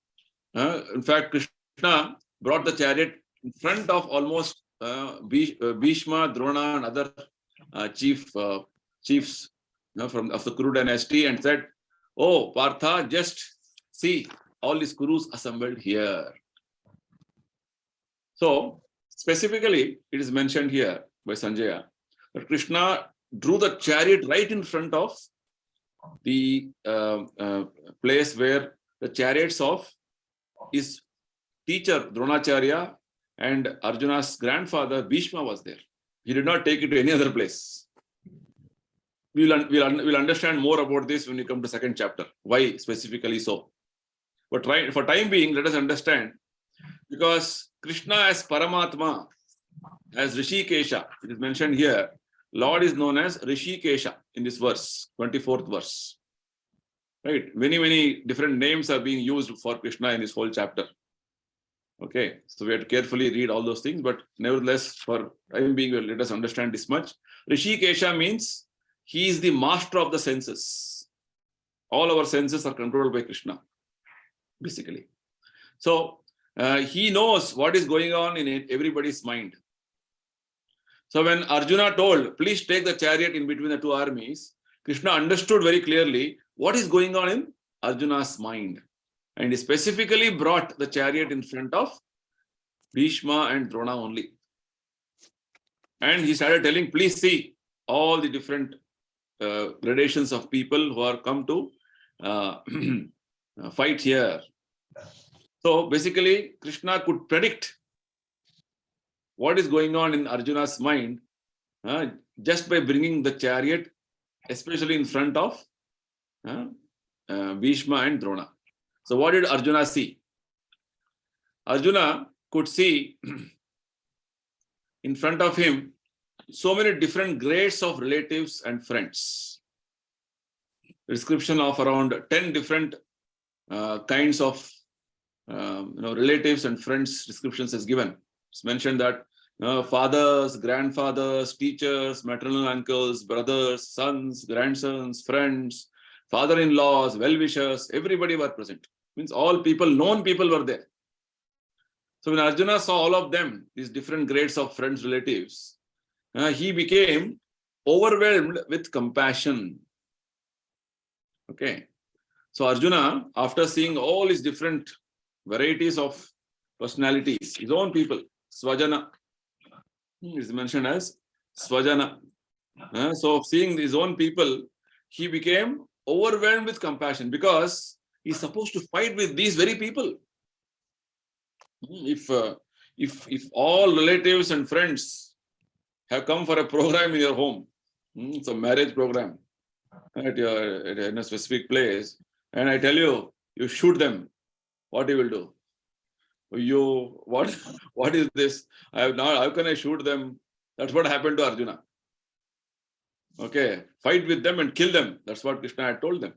A: in fact, Krishna brought the chariot in front of almost Bhishma, Drona, and other chiefs of the Kuru dynasty, and said, "Oh, Partha, just see all these Kurus assembled here." So, specifically, it is mentioned here by Sanjaya that Krishna drew the chariot right in front of the place where the chariots of his teacher Dronacharya and Arjuna's grandfather Bhishma was there. He did not take it to any other place. We'll understand more about this when we come to second chapter. Why specifically so? But for time being, let us understand, because Krishna as Paramatma, as Rishikesha, it is mentioned here, Lord is known as Rishikesha in this verse, 24th verse. Right? Many different names are being used for Krishna in this whole chapter. Okay, so we have to carefully read all those things, but nevertheless, for time being, let us understand this much. Rishikesha means he is the master of the senses. All our senses are controlled by Krishna, basically. So he knows what is going on in everybody's mind. So when Arjuna told, please take the chariot in between the two armies, Krishna understood very clearly what is going on in Arjuna's mind. And he specifically brought the chariot in front of Bhishma and Drona only. And he started telling, please see all the different gradations of people who are come to fight here. So basically, Krishna could predict what is going on in Arjuna's mind just by bringing the chariot, especially in front of Bhishma and Drona. So what did Arjuna see? Arjuna could see in front of him so many different grades of relatives and friends. Description of around 10 different kinds of relatives and friends descriptions is given. It's mentioned that fathers, grandfathers, teachers, maternal uncles, brothers, sons, grandsons, friends, father-in-laws, well-wishers, everybody were present. Means all people, known people were there. So when Arjuna saw all of them, these different grades of friends, relatives, he became overwhelmed with compassion. Okay. So Arjuna, after seeing all his different varieties of personalities, his own people, Swajana, is mentioned as Swajana. So seeing his own people, he became overwhelmed with compassion because he's supposed to fight with these very people. If all relatives and friends have come for a program in your home, it's a marriage program in a specific place, and I tell you, you shoot them, what you will do? What is this? How can I shoot them? That's what happened to Arjuna. Okay, fight with them and kill them. That's what Krishna had told them.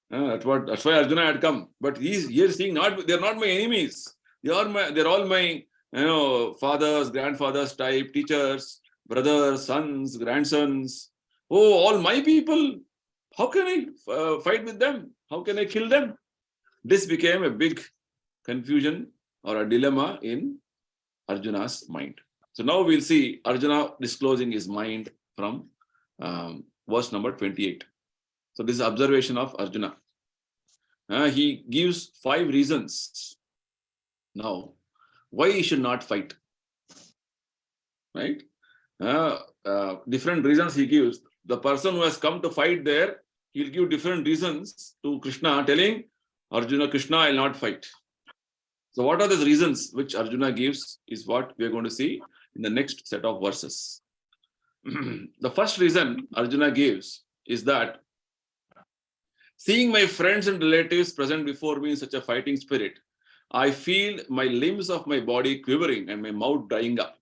A: That's why Arjuna had come. But he's here seeing they're not my enemies. They're all my fathers, grandfathers type, teachers, brothers, sons, grandsons. Oh, all my people. How can I fight with them? How can I kill them? This became a big confusion or a dilemma in Arjuna's mind. So now we'll see Arjuna disclosing his mind from verse number 28. So this is observation of Arjuna. He gives 5 reasons now why he should not fight. Right? Different reasons he gives. The person who has come to fight there, he'll give different reasons to Krishna, telling Arjuna, Krishna, I'll not fight. So what are the reasons which Arjuna gives is what we are going to see in the next set of verses. The first reason Arjuna gives is that seeing my friends and relatives present before me in such a fighting spirit, I feel my limbs of my body quivering and my mouth drying up.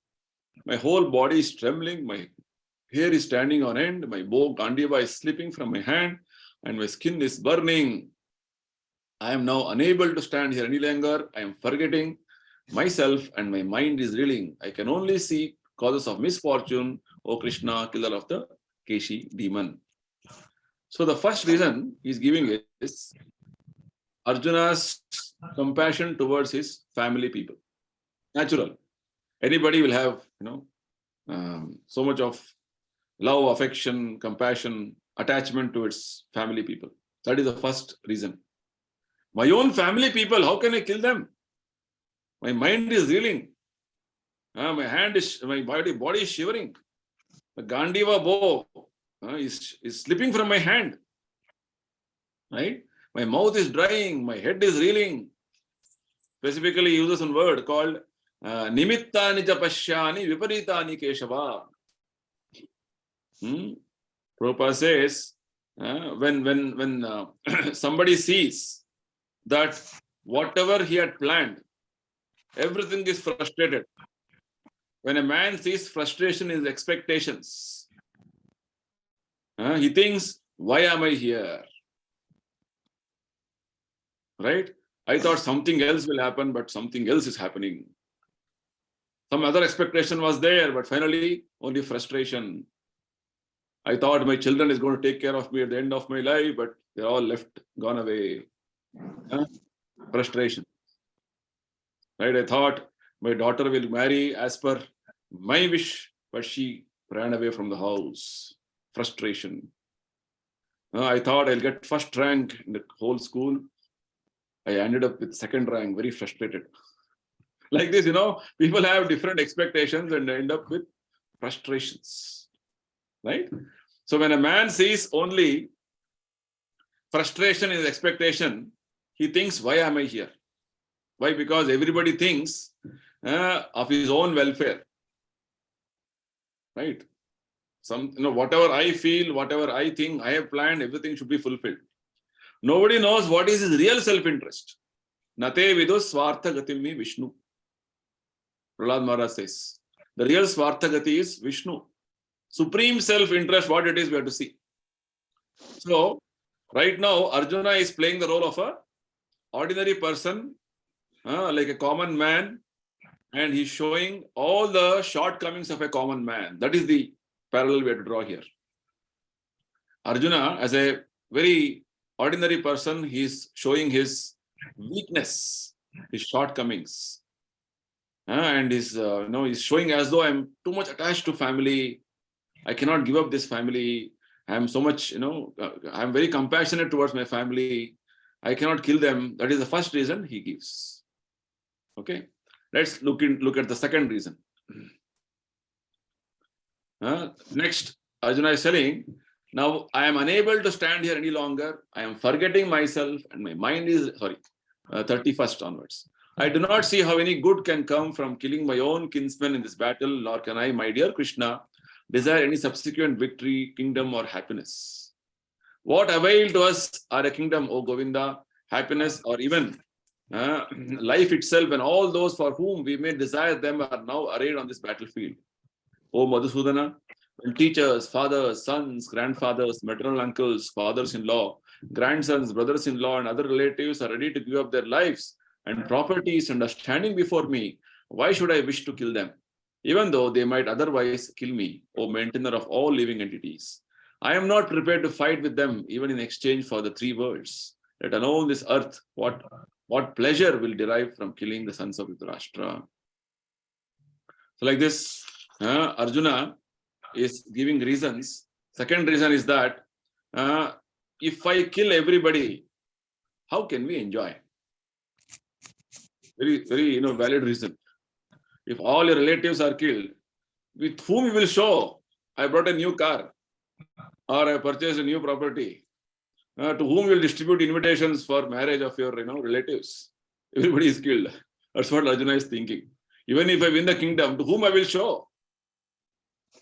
A: My whole body is trembling, my hair is standing on end, my bow Gandiva is slipping from my hand, and my skin is burning. I am now unable to stand here any longer. I am forgetting myself and my mind is reeling. I can only see causes of misfortune, O Krishna, killer of the Keshi demon. So the first reason he's giving is Arjuna's compassion towards his family people. Natural. Anybody will have, so much of love, affection, compassion, attachment towards family people. That is the first reason. My own family people, how can I kill them? My mind is reeling. My body is shivering. The Gandiva bow is slipping from my hand. Right? My mouth is drying. My head is reeling. Specifically, he uses a word called nimittani ja pashyani viparitani keshava. Prabhupada says, when somebody sees that whatever he had planned, everything is frustrated. When a man sees frustration in his expectations, he thinks, why am I here? Right? I thought something else will happen, but something else is happening. Some other expectation was there, but finally, only frustration. I thought my children is going to take care of me at the end of my life, but they're all left, gone away. Frustration. Right? I thought my daughter will marry as per my wish, but she ran away from the house. Frustration. I thought I'll get first rank in the whole school. I ended up with second rank, very frustrated. Like this, people have different expectations and end up with frustrations. Right? So when a man sees only frustration in his expectation, he thinks, why am I here? Why? Because everybody thinks of his own welfare. Right? Whatever I feel, whatever I think, I have planned, everything should be fulfilled. Nobody knows what is his real self-interest. Nate vidus swartha gatimi Vishnu. Prahlad Maharaj says, the real swartha gati is Vishnu. Supreme self-interest, what it is, we have to see. So, right now, Arjuna is playing the role of a ordinary person, like a common man, and he's showing all the shortcomings of a common man. That is the parallel we have to draw here. Arjuna, as a very ordinary person, he's showing his weakness, his shortcomings, and he's showing as though I'm too much attached to family. I cannot give up this family. I'm so much, I'm very compassionate towards my family. I cannot kill them. That is the first reason he gives. Okay, let's look at the second reason. Next, Arjuna is telling, now I am unable to stand here any longer. I am forgetting myself and my mind is, 31st onwards. I do not see how any good can come from killing my own kinsmen in this battle, nor can I, my dear Krishna, desire any subsequent victory, kingdom, or happiness. What avail to us are a kingdom, O Govinda, happiness, or even life itself, and all those for whom we may desire them are now arrayed on this battlefield. O Madhusudana, when teachers, fathers, sons, grandfathers, maternal uncles, fathers-in-law, grandsons, brothers-in-law, and other relatives are ready to give up their lives and properties and are standing before me, why should I wish to kill them? Even though they might otherwise kill me, O maintainer of all living entities. I am not prepared to fight with them, even in exchange for the three worlds. Let alone this earth, what pleasure will derive from killing the sons of Yudhisthira. So like this, Arjuna is giving reasons. Second reason is that if I kill everybody, how can we enjoy? Very, very valid reason. If all your relatives are killed, with whom you will show, I brought a new car or I purchased a new property, to whom will distribute invitations for marriage of your relatives. Everybody is killed. That's what Arjuna is thinking. Even if I win the kingdom, to whom I will show?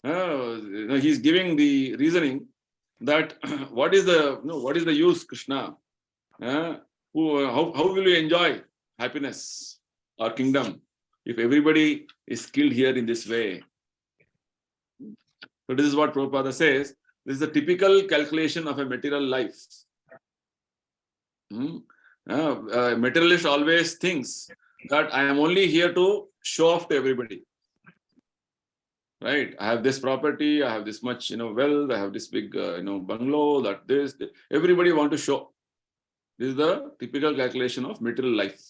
A: He's giving the reasoning that what is the use, Krishna? How will you enjoy happiness or kingdom if everybody is killed here in this way? So this is what Prabhupada says. This is a typical calculation of a material life. Materialist always thinks that I am only here to show off to everybody. Right? I have this property, I have this much, wealth, I have this big, bungalow, that this. Everybody want to show. This is the typical calculation of material life.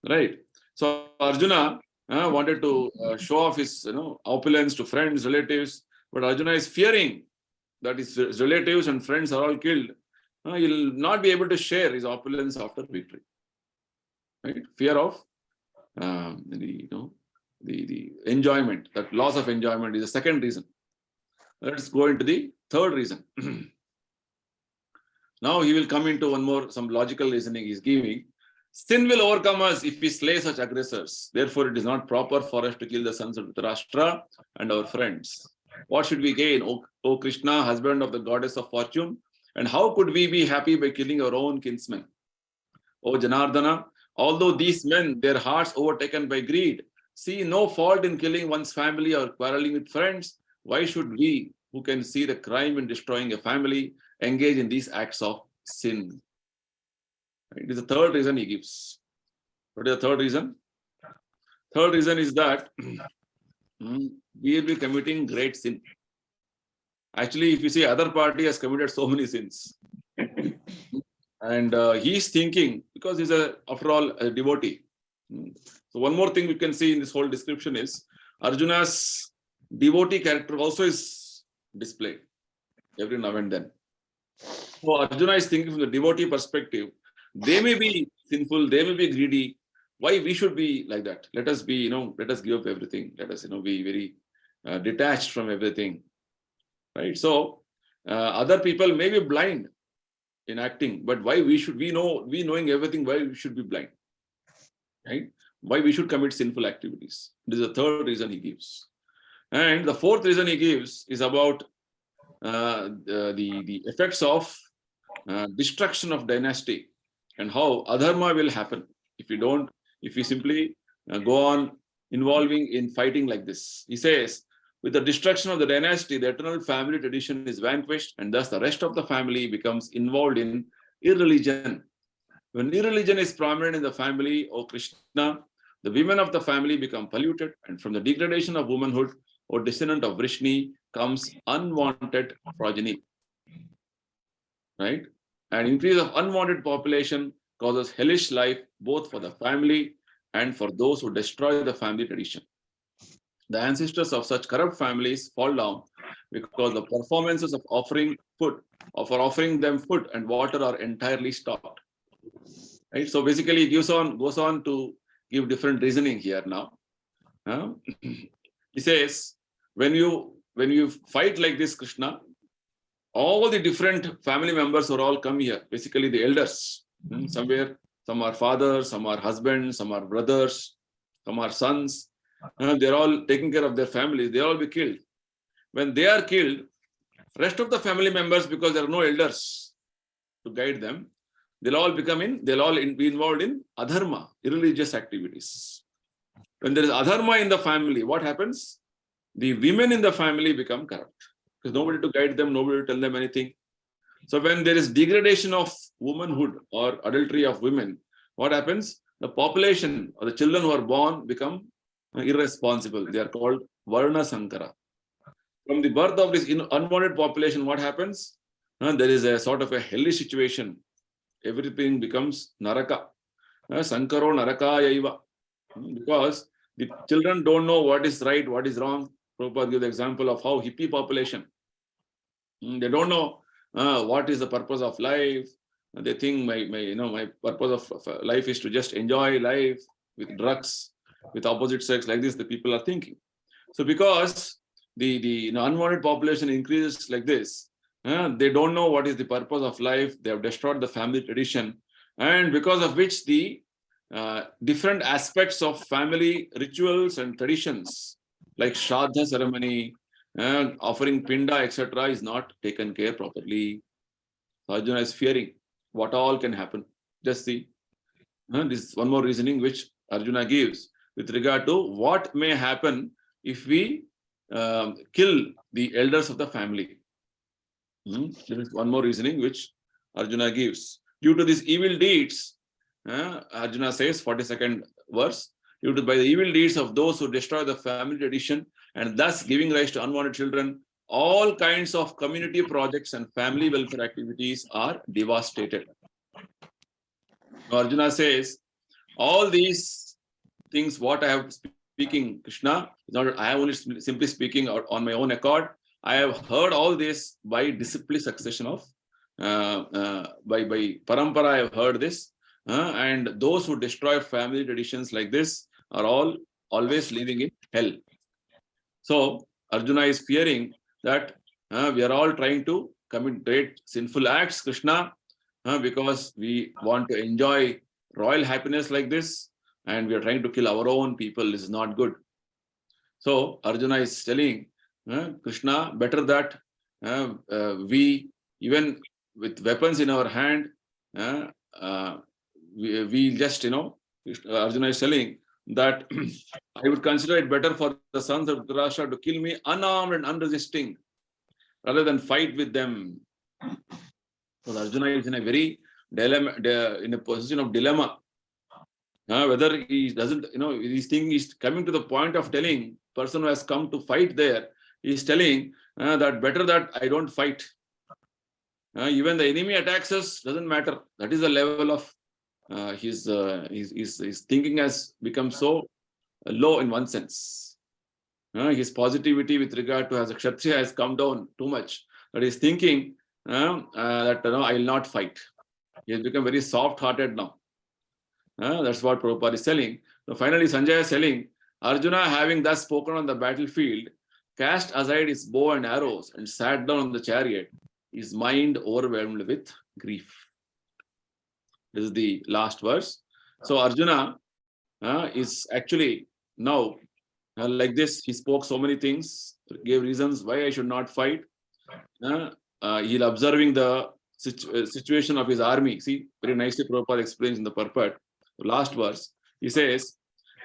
A: Right? So Arjuna wanted to show off his, opulence to friends, relatives, but Arjuna is fearing that his relatives and friends are all killed. He'll not be able to share his opulence after victory. Right? Fear of the enjoyment, that loss of enjoyment is the second reason. Let's go into the third reason. Now he will come into some logical reasoning he's giving. Sin will overcome us if we slay such aggressors. Therefore, it is not proper for us to kill the sons of Dhritarashtra and our friends. What should we gain, O Krishna, husband of the goddess of fortune? And how could we be happy by killing our own kinsmen? O Janardana, although these men, their hearts overtaken by greed, see no fault in killing one's family or quarreling with friends, why should we, who can see the crime in destroying a family, engage in these acts of sin? It is the third reason he gives. What is the third reason? Third reason is that we will be committing great sin. Actually, if you see, other party has committed so many sins. And he's thinking, because he's after all a devotee. So one more thing we can see in this whole description is Arjuna's devotee character also is displayed every now and then. So Arjuna is thinking from the devotee perspective. They may be sinful, they may be greedy. Why we should be like that? Let us be, let us give up everything. Let us, be very detached from everything. Right? So other people may be blind in acting, but why we knowing everything, why we should be blind? Right? Why we should commit sinful activities? This is the third reason he gives. And the fourth reason he gives is about the effects of destruction of dynasty and how adharma will happen if we simply go on involving in fighting like this. He says, with the destruction of the dynasty, the eternal family tradition is vanquished, and thus the rest of the family becomes involved in irreligion. When irreligion is prominent in the family, O Krishna, the women of the family become polluted, and from the degradation of womanhood, O descendant of Vrishni, comes unwanted progeny. Right? An increase of unwanted population causes hellish life both for the family and for those who destroy the family tradition. The ancestors of such corrupt families fall down because the performances of offering them food and water are entirely stopped. Right? So basically, it goes on to give different reasoning here now. He says, when you fight like this, Krishna, all the different family members will all come here. Basically, the elders. Some are fathers, some are husbands, some are brothers, some are sons. They're all taking care of their families. They'll all be killed. When they are killed, rest of the family members, because there are no elders to guide them, they'll all be involved in adharma, irreligious activities. When there is adharma in the family, what happens? The women in the family become corrupt because nobody to guide them, nobody to tell them anything. So when there is degradation of womanhood or adultery of women, what happens? The population or the children who are born become irresponsible. They are called Varna Sankara. From the birth of this unwanted population, what happens? There is a sort of a hellish situation. Everything becomes Naraka. Sankaro Naraka Yaiva. Because the children don't know what is right, what is wrong. Prabhupada gives the example of how hippie population. They don't know what is the purpose of life. They think my purpose of life is to just enjoy life with drugs, with opposite sex, like this the people are thinking. So because the unwanted population increases like this, they don't know what is the purpose of life. They have destroyed the family tradition, and because of which the different aspects of family rituals and traditions like Shraddha ceremony, offering pinda, etc. is not taken care properly. Arjuna is fearing what all can happen. Just see. This is one more reasoning which Arjuna gives with regard to what may happen if we kill the elders of the family. There is one more reasoning which Arjuna gives. Due to these evil deeds, Arjuna says, 42nd verse, by the evil deeds of those who destroy the family tradition and thus giving rise to unwanted children, all kinds of community projects and family welfare activities are devastated. Arjuna says, all these things, what I have speaking, Krishna, I am only simply speaking on my own accord. I have heard all this by disciplined succession of, by parampara, I have heard this. And those who destroy family traditions like this are all always living in hell. So Arjuna is fearing that we are all trying to commit great sinful acts, Krishna, because we want to enjoy royal happiness like this, and we are trying to kill our own people. This is not good. So Arjuna is telling Krishna, better that we, even with weapons in our hand, we just, Arjuna is telling that I would consider it better for the sons of Dhritarashtra to kill me unarmed and unresisting rather than fight with them. So Arjuna is in a very dilemma, in a position of dilemma. Whether he doesn't, his thing is coming to the point of telling person who has come to fight there, he is telling that better that I don't fight. Even the enemy attacks us, doesn't matter. That is the level of his thinking has become so low in one sense. His positivity with regard to as a Kshatriya has come down too much. That is thinking that I will not fight. He has become very soft-hearted now. That's what Prabhupada is telling. So finally, Sanjaya is telling, Arjuna, having thus spoken on the battlefield, cast aside his bow and arrows and sat down on the chariot, his mind overwhelmed with grief. This is the last verse. So Arjuna is actually now like this. He spoke so many things, gave reasons why I should not fight. He's observing the situation of his army. See, very nicely Prabhupada explains in the purport. Last verse, he says,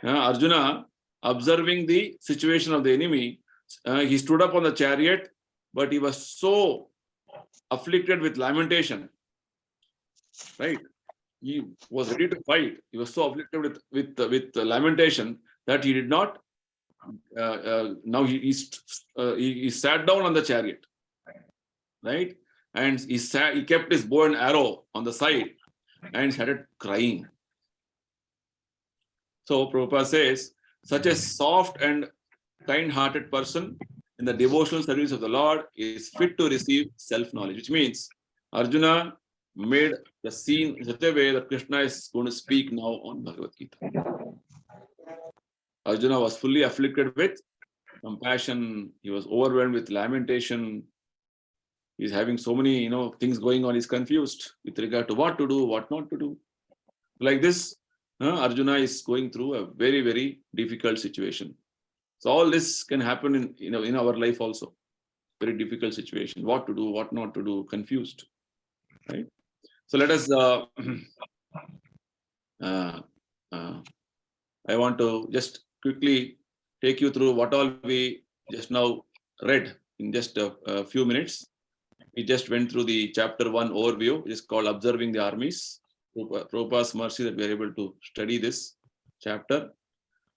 A: Arjuna, observing the situation of the enemy, he stood up on the chariot, but he was so afflicted with lamentation. Right? He was ready to fight. He was so afflicted with lamentation that he did not. Now he sat down on the chariot, right? And he kept his bow and arrow on the side and started crying. So Prabhupada says, such a soft and kind-hearted person in the devotional service of the Lord is fit to receive self-knowledge, which means Arjuna made the scene in such a way that Krishna is going to speak now on Bhagavad Gita. Arjuna was fully afflicted with compassion. He was overwhelmed with lamentation. He's having so many, things going on. He's confused with regard to what to do, what not to do. Like this, Arjuna is going through a very, very difficult situation. So all this can happen in our life also. Very difficult situation. What to do, what not to do, confused. Right? So let us. I want to just quickly take you through what all we just now read in just a few minutes. We just went through the chapter 1 overview, which is called Observing the Armies. Prabhupada's mercy that we are able to study this chapter.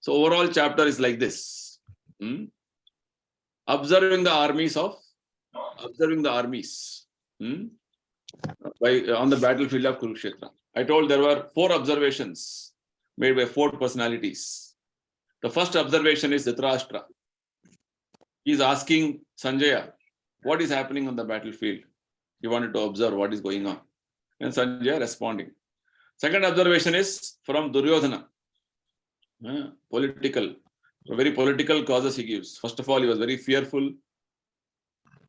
A: So overall chapter is like this. Observing the armies. On the battlefield of Kurukshetra. I told there were 4 observations made by 4 personalities. The first observation is Dhritarashtra. He is asking Sanjaya, what is happening on the battlefield? He wanted to observe what is going on. And Sanjaya responding. Second observation is from Duryodhana. Very political causes he gives. First of all, he was very fearful.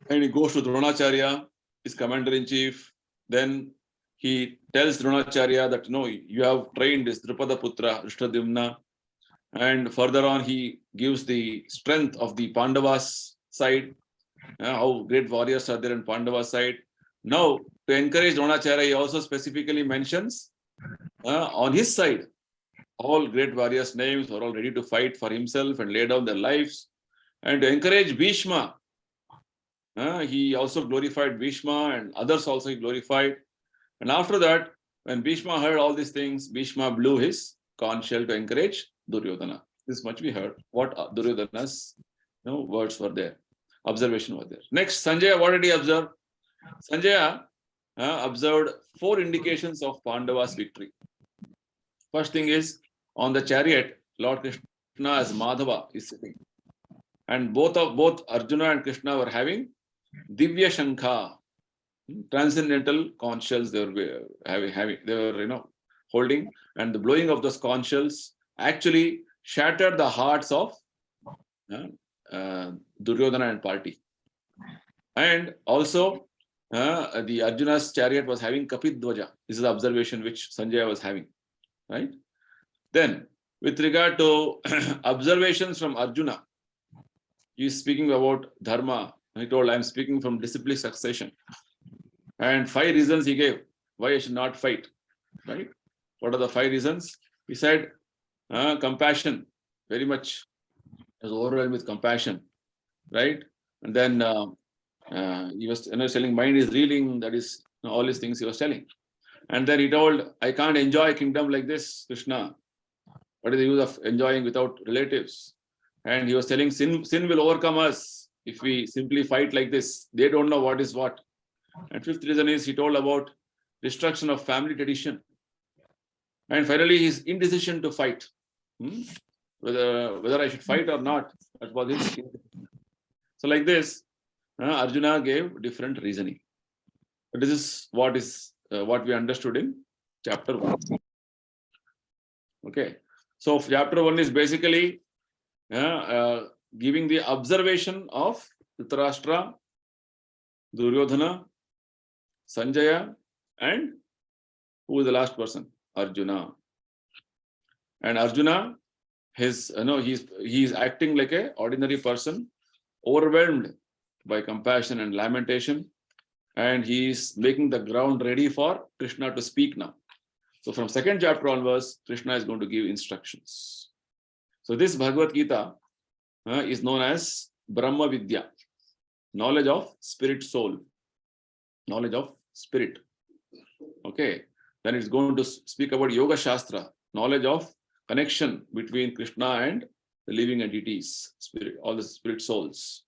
A: And he goes to Dronacharya, his commander-in-chief. Then he tells Dronacharya that, you have trained this Drupada Putra, Rishtadhyumna. And further on, he gives the strength of the Pandavas side, how great warriors are there in Pandavas side. Now, to encourage Dronacharya, he also specifically mentions on his side, all great warriors' names were all ready to fight for himself and lay down their lives. And to encourage Bhishma, he also glorified Bhishma, and others also he glorified. And after that, when Bhishma heard all these things, Bhishma blew his conch shell to encourage Duryodhana. This much we heard. What Duryodhana's words were there, observation was there. Next, Sanjaya, what did he observe? Sanjaya observed 4 indications of Pandava's victory. First thing is, on the chariot, Lord Krishna as Madhava is sitting. And both Arjuna and Krishna were having Divya Shankha, transcendental conch shells they were having, they were holding, and the blowing of those conch shells actually shattered the hearts of Duryodhana and party. And also the Arjuna's chariot was having Kapidwaja. This is the observation which Sanjaya was having, right? Then with regard to observations from Arjuna, he is speaking about dharma. He told, I am speaking from disciplined succession. And 5 reasons he gave why I should not fight. Right? What are the 5 reasons? He said, compassion, very much. He was overwhelmed with compassion. Right? And then he was telling, mind is reeling, that is all these things he was telling. And then he told, I can't enjoy a kingdom like this, Krishna. What is the use of enjoying without relatives? And he was telling, sin will overcome us if we simply fight like this. They don't know what is what. And 5th reason is he told about destruction of family tradition. And finally, his indecision to fight. Whether I should fight or not. That was his indecision. So like this, Arjuna gave different reasoning. But this is what we understood in chapter 1. Okay. So chapter 1 is basically giving the observation of Dhritarashtra, Duryodhana, Sanjaya, and who is the last person? Arjuna. And Arjuna, he's acting like an ordinary person, overwhelmed by compassion and lamentation, and he is making the ground ready for Krishna to speak now. So from 2nd chapter onwards, Krishna is going to give instructions. So this Bhagavad Gita is known as Brahma Vidya, knowledge of spirit soul, knowledge of spirit. Okay. Then it's going to speak about Yoga Shastra, knowledge of connection between Krishna and the living entities, spirit, all the spirit souls.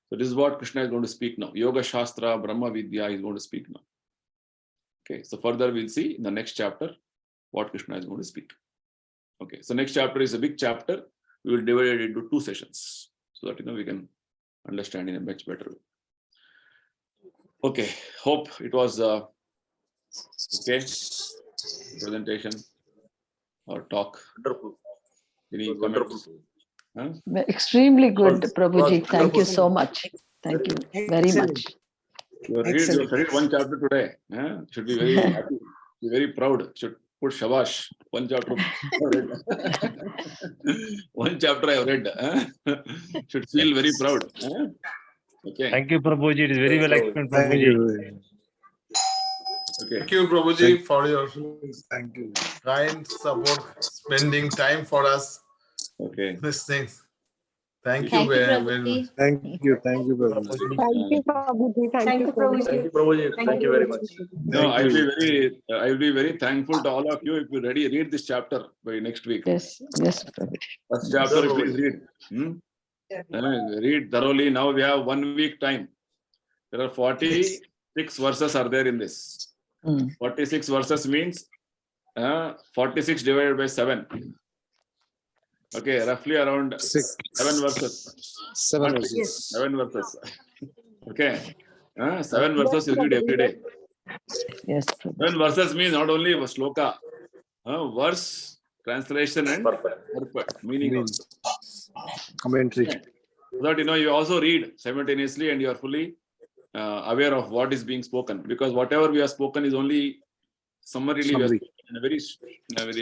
A: So this is what Krishna is going to speak now. Yoga Shastra, Brahma Vidya is going to speak now. Okay, so further we'll see in the next chapter what Krishna is going to speak. Okay, so next chapter is a big chapter. We will divide it into 2 sessions so that we can understand in a much better way. Okay, hope it was okay. Presentation or talk.
B: Wonderful.
A: Any comments? Huh?
C: Extremely good, Prabhuji. Thank you so much. Thank you very much.
A: You studied 1 chapter today. Should be very happy, be very proud. Should put shabash. 1 chapter. 1 chapter I have read. Should feel very proud. Okay.
D: Thank you, Prabhuji. It is very well explained, Prabhuji.
A: Okay.
B: Thank you, Prabhuji, for your kind support, spending time for us.
A: Okay.
B: These things. Thank
E: Thank
B: you
E: you,
B: very
E: Prabhuji.
B: much.
F: Thank you, Prabhuji.
G: Thank you, Prabhuji.
E: Thank you, Prabhuji.
B: Thank you, Prabhuji. Thank you very much.
A: No, I'll be very thankful to all of you if you read this chapter by next week.
C: Yes, Prabhuji.
A: First chapter, please read. Read thoroughly. Now we have 1 week time. There are 46 verses are there in this. 46 verses means 46 divided by 7. Okay, roughly around 7 verses.
F: 7 verses.
A: 7 verses. Okay. 7 verses you read every day.
C: Yes,
A: 7 verses means not only a sloka, verse, translation, and purport, meaning also.
F: Commentary.
A: Okay. So that you also read simultaneously and you are fully aware of what is being spoken, because whatever we have spoken is only summarily we have spoken, in a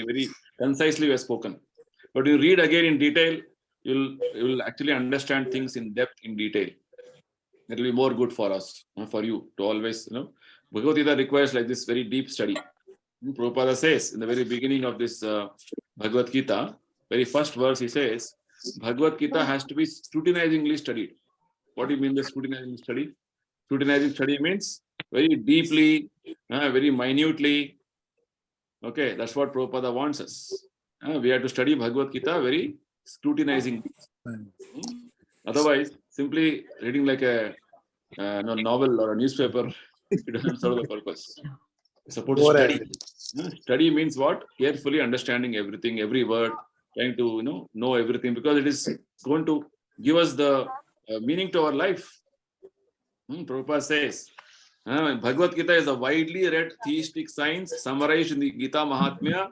A: very concisely we have spoken. But you read again in detail, you will actually understand things in depth, in detail. It will be more good for us, for you to always, Bhagavad Gita requires like this very deep study. Prabhupada says in the very beginning of this Bhagavad Gita, very first verse, he says, Bhagavad Gita has to be scrutinizingly studied. What do you mean by scrutinizing study? Scrutinizing study means very deeply, very minutely. Okay, that's what Prabhupada wants us. We have to study Bhagavad Gita very scrutinizingly. Otherwise, simply reading like a novel or a newspaper, it doesn't serve the purpose. It's supposed to study. Study means what? Carefully understanding everything, every word, trying to know everything, because it is going to give us the meaning to our life. Prabhupada says, Bhagavad Gita is a widely read theistic science summarized in the Gita Mahatmya,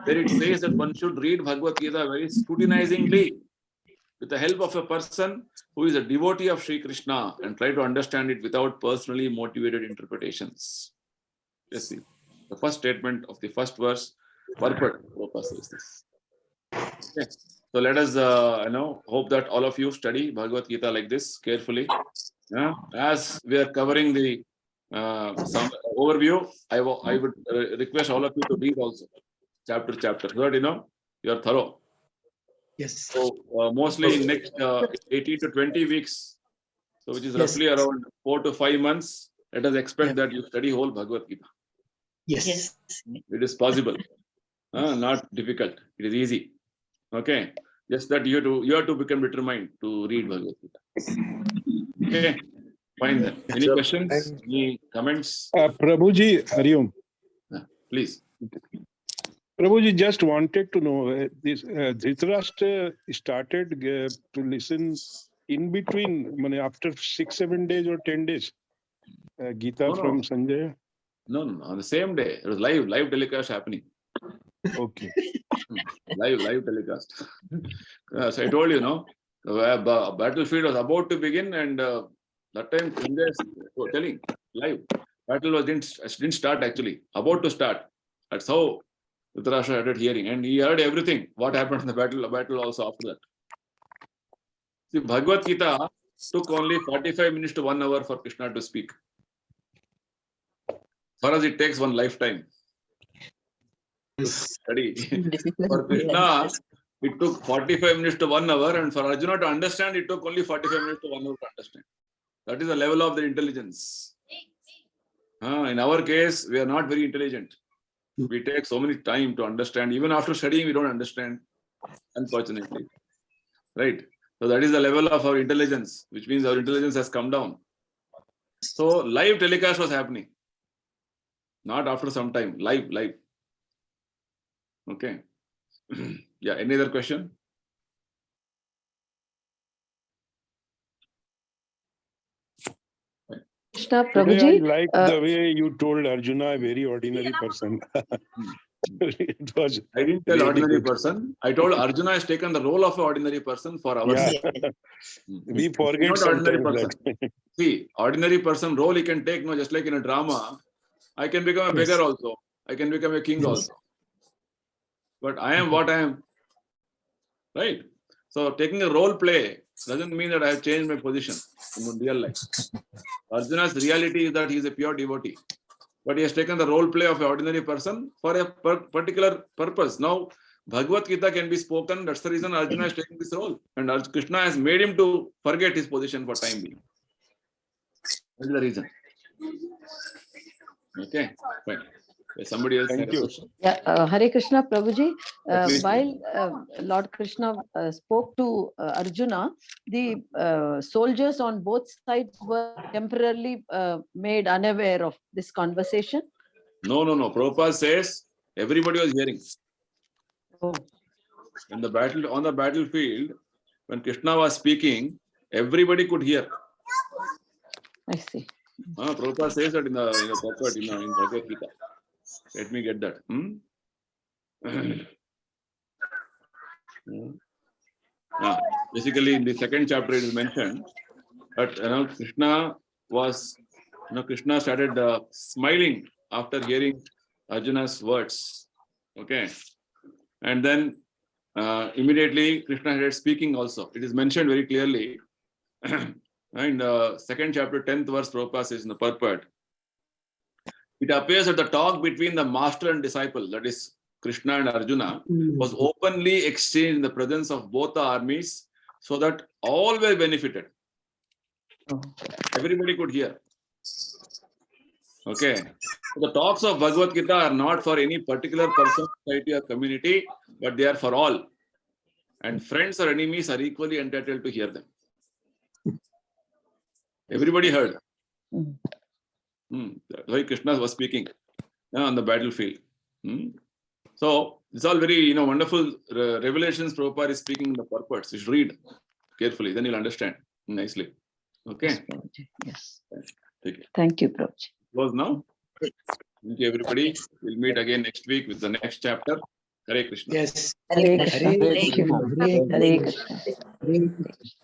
A: where it says that one should read Bhagavad Gita very scrutinizingly with the help of a person who is a devotee of Sri Krishna and try to understand it without personally motivated interpretations. Let's see. The first statement of the first verse, purport, Prabhupada says this. Okay. So let us hope that all of you study Bhagavad Gita like this carefully. As we are covering the some overview, I would request all of you to read also chapter, so that you are thorough.
E: Yes.
A: So mostly in next 18 to 20 weeks, so which is roughly around 4 to 5 months, let us expect that you study whole Bhagavad Gita.
E: Yes.
A: It is possible, not difficult. It is easy. Okay, just that you have to become determined to read Bhagavad Gita. Okay, fine then. Any questions? Any comments?
F: Prabhuji, Hariom.
A: Please.
F: Prabhuji, just wanted to know, this Dhritarashtra started to listen in between, after 6-7 days or 10 days, Gita from Sanjay?
A: No, on the same day. It was live telecast happening.
F: Okay.
A: Live telecast. So I told you, the battlefield was about to begin, and that time Sanjay was telling live. Battle didn't start actually, about to start. That's how Dhritarashtra started hearing, and he heard everything. What happened in the battle also after that. See, Bhagavad Gita took only 45 minutes to 1 hour for Krishna to speak. For us, it takes one lifetime to study. For Krishna, it took 45 minutes to 1 hour, and for Arjuna to understand, it took only 45 minutes to 1 hour to understand. That is the level of their intelligence. In our case, we are not very intelligent. We take so many time to understand. Even after studying, we don't understand, unfortunately. Right? So that is the level of our intelligence, which means our intelligence has come down. So live telecast was happening. Not after some time. Live. Okay. Yeah, any other question?
C: Krishna,
F: Today
C: Prabhuji.
F: I like the way you told Arjuna, a very ordinary person. It was
A: I didn't tell
F: really
A: ordinary
F: good.
A: person. I told Arjuna has taken the role of an ordinary person for our sake.
F: We forget
A: Not ordinary
F: sometimes
A: person.
F: that.
A: See, ordinary person role he can take, just like in a drama. I can become a beggar also. I can become a king also. But I am what I am. Right? So taking a role play doesn't mean that I have changed my position in real life. Arjuna's reality is that he is a pure devotee. But he has taken the role play of an ordinary person for a particular purpose. Now, Bhagavad Gita can be spoken. That's the reason Arjuna is taking this role. And Krishna has made him to forget his position for time being. That is the reason. Okay, fine. Somebody else
F: Thank
A: had a
F: you.
A: question?
C: Yeah, Hare Krishna, Prabhuji.
A: Please.
C: While Lord Krishna spoke to Arjuna, the soldiers on both sides were temporarily made unaware of this conversation.
A: No. Prabhupada says everybody was hearing.
C: Oh.
A: On the battlefield, when Krishna was speaking, everybody could hear.
C: I see.
A: Prabhupada says that in the purport, in Bhagavad Gita. Let me get that. Basically, in the second chapter, it is mentioned that Krishna started smiling after hearing Arjuna's words. Okay, and then immediately Krishna started speaking also. It is mentioned very clearly. In the second chapter, 10th verse, Prabhupada says in the purport, it appears that the talk between the master and disciple, that is Krishna and Arjuna, was openly exchanged in the presence of both the armies so that all were benefited.
C: Oh.
A: Everybody could hear. Okay. So the talks of Bhagavad Gita are not for any particular person, society, or community, but they are for all. And friends or enemies are equally entitled to hear them. Everybody heard. That's why Krishna was speaking on the battlefield. So it's all very wonderful revelations. Prabhupada is speaking the purpose. You should read carefully, then you'll understand nicely. Okay.
C: Yes, Prabhuji. Yes.
A: Take it.
C: Thank you, Prabhuji.
A: Close now. Thank you, everybody. We'll meet again next week with the next chapter. Hare Krishna.
E: Yes.
C: Hare Krishna.
E: Hare
C: Thank you.
E: Krishna.
C: Hare Krishna.
E: Hare Krishna.